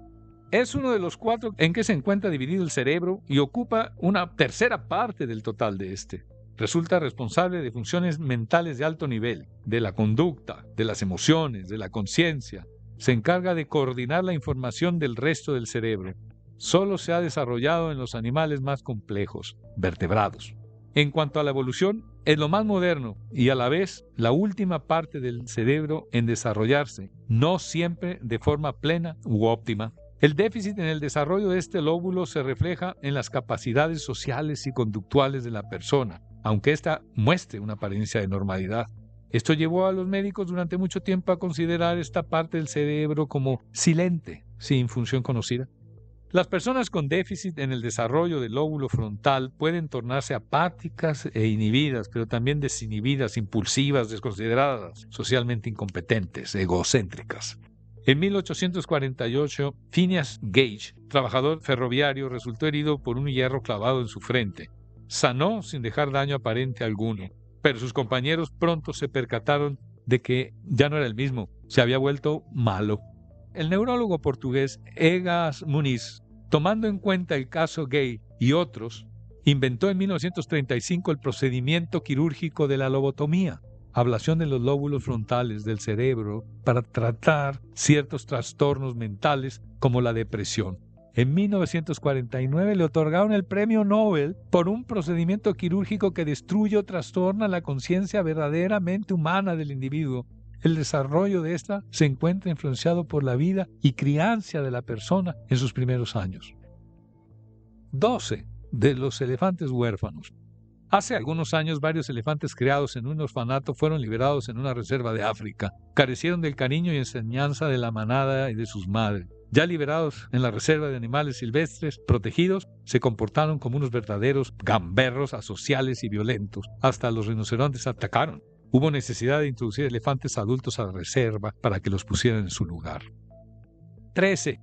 A: Es uno de los 4 en que se encuentra dividido el cerebro y ocupa una tercera parte del total de este. Resulta responsable de funciones mentales de alto nivel, de la conducta, de las emociones, de la conciencia. Se encarga de coordinar la información del resto del cerebro. Solo se ha desarrollado en los animales más complejos, vertebrados. En cuanto a la evolución, es lo más moderno y a la vez la última parte del cerebro en desarrollarse, no siempre de forma plena u óptima. El déficit en el desarrollo de este lóbulo se refleja en las capacidades sociales y conductuales de la persona, aunque ésta muestre una apariencia de normalidad. Esto llevó a los médicos durante mucho tiempo a considerar esta parte del cerebro como silente, sin función conocida. Las personas con déficit en el desarrollo del lóbulo frontal pueden tornarse apáticas e inhibidas, pero también desinhibidas, impulsivas, desconsideradas, socialmente incompetentes, egocéntricas. En 1848, Phineas Gage, trabajador ferroviario, resultó herido por un hierro clavado en su frente. Sanó sin dejar daño aparente alguno, pero sus compañeros pronto se percataron de que ya no era el mismo, se había vuelto malo. El neurólogo portugués Egas Muniz, tomando en cuenta el caso Gay y otros, inventó en 1935 el procedimiento quirúrgico de la lobotomía, ablación de los lóbulos frontales del cerebro para tratar ciertos trastornos mentales como la depresión. En 1949 le otorgaron el premio Nobel por un procedimiento quirúrgico que destruye o trastorna la conciencia verdaderamente humana del individuo. El desarrollo de esta se encuentra influenciado por la vida y crianza de la persona en sus primeros años. 12. De los elefantes huérfanos. Hace algunos años, varios elefantes criados en un orfanato fueron liberados en una reserva de África. Carecieron del cariño y enseñanza de la manada y de sus madres. Ya liberados en la reserva de animales silvestres protegidos, se comportaron como unos verdaderos gamberros asociales y violentos. Hasta los rinocerontes atacaron. Hubo necesidad de introducir elefantes adultos a la reserva para que los pusieran en su lugar. 13.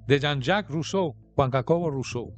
A: De Jean-Jacques Rousseau, Juan Jacobo Rousseau.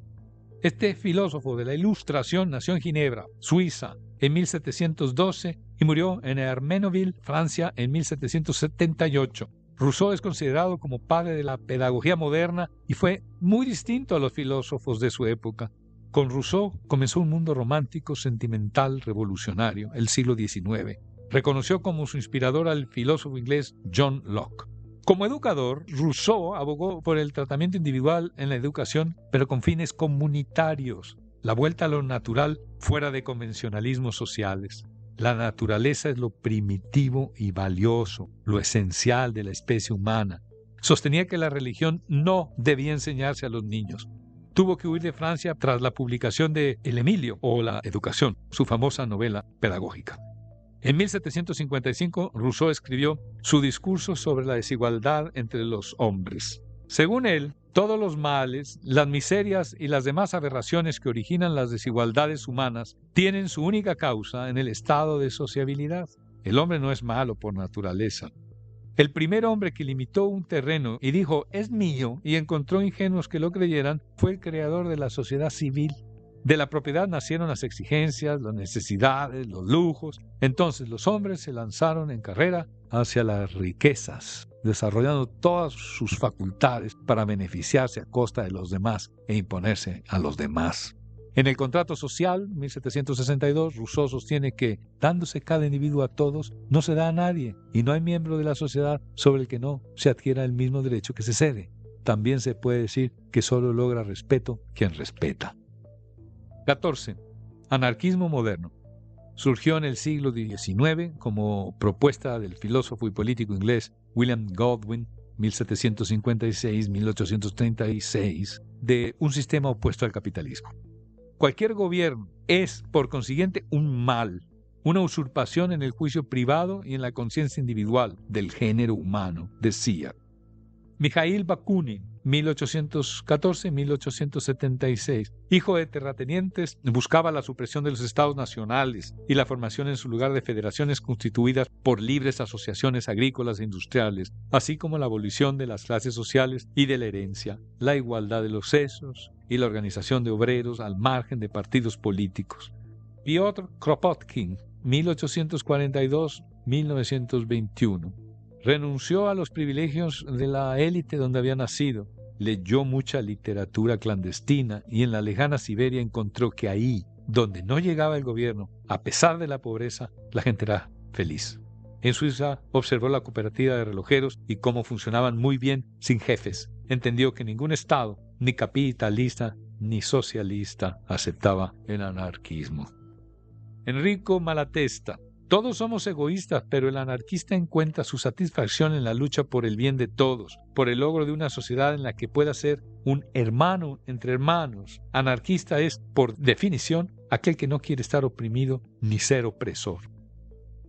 A: Este filósofo de la Ilustración nació en Ginebra, Suiza, en 1712 y murió en Hermenonville, Francia, en 1778. Rousseau es considerado como padre de la pedagogía moderna y fue muy distinto a los filósofos de su época. Con Rousseau comenzó un mundo romántico, sentimental, revolucionario, el siglo XIX. Reconoció como su inspirador al filósofo inglés John Locke. Como educador, Rousseau abogó por el tratamiento individual en la educación, pero con fines comunitarios, la vuelta a lo natural fuera de convencionalismos sociales. La naturaleza es lo primitivo y valioso, lo esencial de la especie humana. Sostenía que la religión no debía enseñarse a los niños. Tuvo que huir de Francia tras la publicación de El Emilio, o La Educación, su famosa novela pedagógica. En 1755, Rousseau escribió su discurso sobre la desigualdad entre los hombres. Según él, todos los males, las miserias y las demás aberraciones que originan las desigualdades humanas tienen su única causa en el estado de sociabilidad. El hombre no es malo por naturaleza. El primer hombre que limitó un terreno y dijo, es mío, y encontró ingenuos que lo creyeran, fue el creador de la sociedad civil. De la propiedad nacieron las exigencias, las necesidades, los lujos. Entonces los hombres se lanzaron en carrera hacia las riquezas, desarrollando todas sus facultades para beneficiarse a costa de los demás e imponerse a los demás. En el Contrato Social, 1762, Rousseau sostiene que, dándose cada individuo a todos, no se da a nadie, y no hay miembro de la sociedad sobre el que no se adquiera el mismo derecho que se cede. También se puede decir que solo logra respeto quien respeta. 14. Anarquismo moderno. Surgió en el siglo XIX como propuesta del filósofo y político inglés William Godwin, 1756-1836, de un sistema opuesto al capitalismo. Cualquier gobierno es, por consiguiente, un mal, una usurpación en el juicio privado y en la conciencia individual del género humano, decía. Mikhail Bakunin, 1814-1876, hijo de terratenientes, buscaba la supresión de los estados nacionales y la formación en su lugar de federaciones constituidas por libres asociaciones agrícolas e industriales, así como la abolición de las clases sociales y de la herencia, la igualdad de los sexos y la organización de obreros al margen de partidos políticos. Piotr Kropotkin, 1842-1921. Renunció a los privilegios de la élite donde había nacido, leyó mucha literatura clandestina y en la lejana Siberia encontró que ahí, donde no llegaba el gobierno, a pesar de la pobreza, la gente era feliz. En Suiza observó la cooperativa de relojeros y cómo funcionaban muy bien sin jefes. Entendió que ningún Estado, ni capitalista ni socialista, aceptaba el anarquismo. Enrico Malatesta. Todos somos egoístas, pero el anarquista encuentra su satisfacción en la lucha por el bien de todos, por el logro de una sociedad en la que pueda ser un hermano entre hermanos. Anarquista es, por definición, aquel que no quiere estar oprimido ni ser opresor.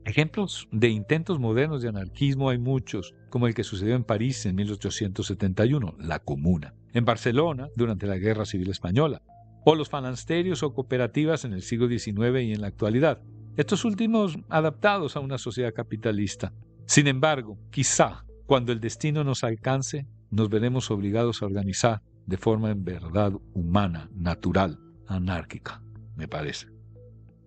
A: Ejemplos de intentos modernos de anarquismo hay muchos, como el que sucedió en París en 1871, la Comuna, en Barcelona durante la Guerra Civil Española, o los falansterios o cooperativas en el siglo XIX y en la actualidad. Estos últimos adaptados a una sociedad capitalista. Sin embargo, quizá cuando el destino nos alcance, nos veremos obligados a organizar de forma en verdad humana, natural, anárquica, me parece.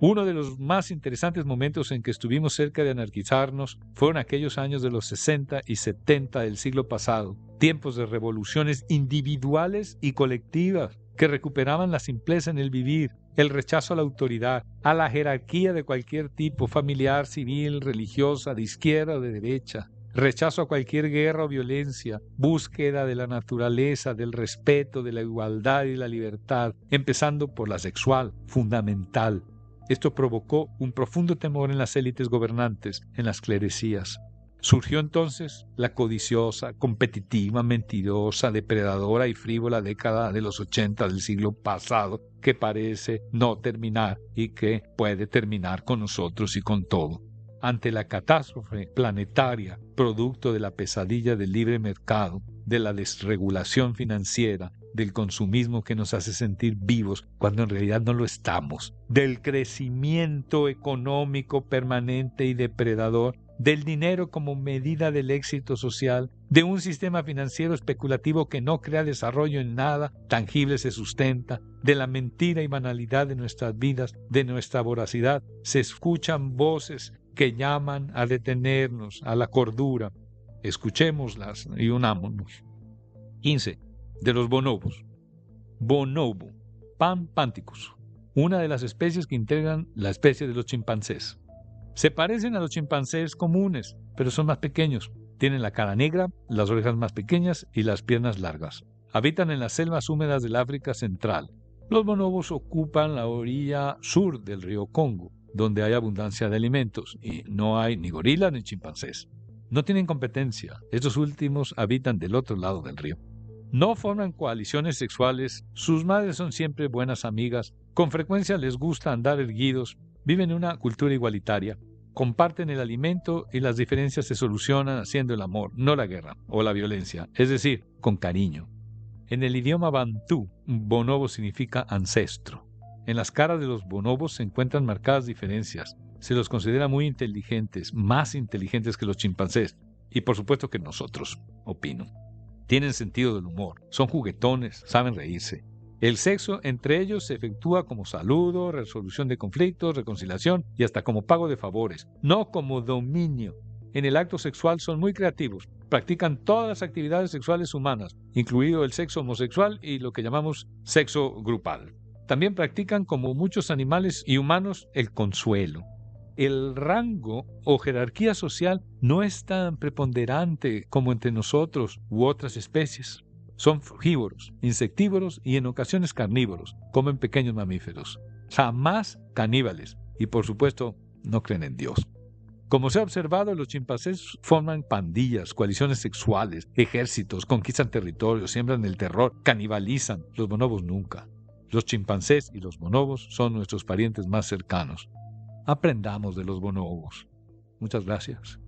A: Uno de los más interesantes momentos en que estuvimos cerca de anarquizarnos fueron aquellos años de los 60 y 70 del siglo pasado, tiempos de revoluciones individuales y colectivas que recuperaban la simpleza en el vivir, el rechazo a la autoridad, a la jerarquía de cualquier tipo, familiar, civil, religiosa, de izquierda o de derecha, rechazo a cualquier guerra o violencia, búsqueda de la naturaleza, del respeto, de la igualdad y la libertad, empezando por la sexual, fundamental. Esto provocó un profundo temor en las élites gobernantes, en las clerecías. Surgió entonces la codiciosa, competitiva, mentirosa, depredadora y frívola década de los 80 del siglo pasado, que parece no terminar y que puede terminar con nosotros y con todo. Ante la catástrofe planetaria, producto de la pesadilla del libre mercado, de la desregulación financiera, del consumismo que nos hace sentir vivos cuando en realidad no lo estamos, del crecimiento económico permanente y depredador, del dinero como medida del éxito social, de un sistema financiero especulativo que no crea desarrollo en nada tangible se sustenta, de la mentira y banalidad de nuestras vidas, de nuestra voracidad, se escuchan voces que llaman a detenernos, a la cordura. Escuchémoslas y unámonos. 15. De los bonobos. Bonobo, Pan panticus, una de las especies que integran la especie de los chimpancés. Se parecen a los chimpancés comunes, pero son más pequeños. Tienen la cara negra, las orejas más pequeñas y las piernas largas. Habitan en las selvas húmedas del África Central. Los bonobos ocupan la orilla sur del río Congo, donde hay abundancia de alimentos, y no hay ni gorilas ni chimpancés. No tienen competencia. Estos últimos habitan del otro lado del río. No forman coaliciones sexuales, sus madres son siempre buenas amigas, con frecuencia les gusta andar erguidos, viven en una cultura igualitaria. Comparten el alimento y las diferencias se solucionan haciendo el amor, no la guerra o la violencia, es decir, con cariño. En el idioma bantú, bonobo significa ancestro. En las caras de los bonobos se encuentran marcadas diferencias. Se los considera muy inteligentes, más inteligentes que los chimpancés. Y por supuesto que nosotros, opino. Tienen sentido del humor, son juguetones, saben reírse. El sexo entre ellos se efectúa como saludo, resolución de conflictos, reconciliación y hasta como pago de favores, no como dominio. En el acto sexual son muy creativos, practican todas las actividades sexuales humanas, incluido el sexo homosexual y lo que llamamos sexo grupal. También practican, como muchos animales y humanos, el consuelo. El rango o jerarquía social no es tan preponderante como entre nosotros u otras especies. Son frugívoros, insectívoros y en ocasiones carnívoros, comen pequeños mamíferos. Jamás caníbales y por supuesto no creen en Dios. Como se ha observado, los chimpancés forman pandillas, coaliciones sexuales, ejércitos, conquistan territorios, siembran el terror, canibalizan. Los bonobos nunca. Los chimpancés y los bonobos son nuestros parientes más cercanos. Aprendamos de los bonobos. Muchas gracias.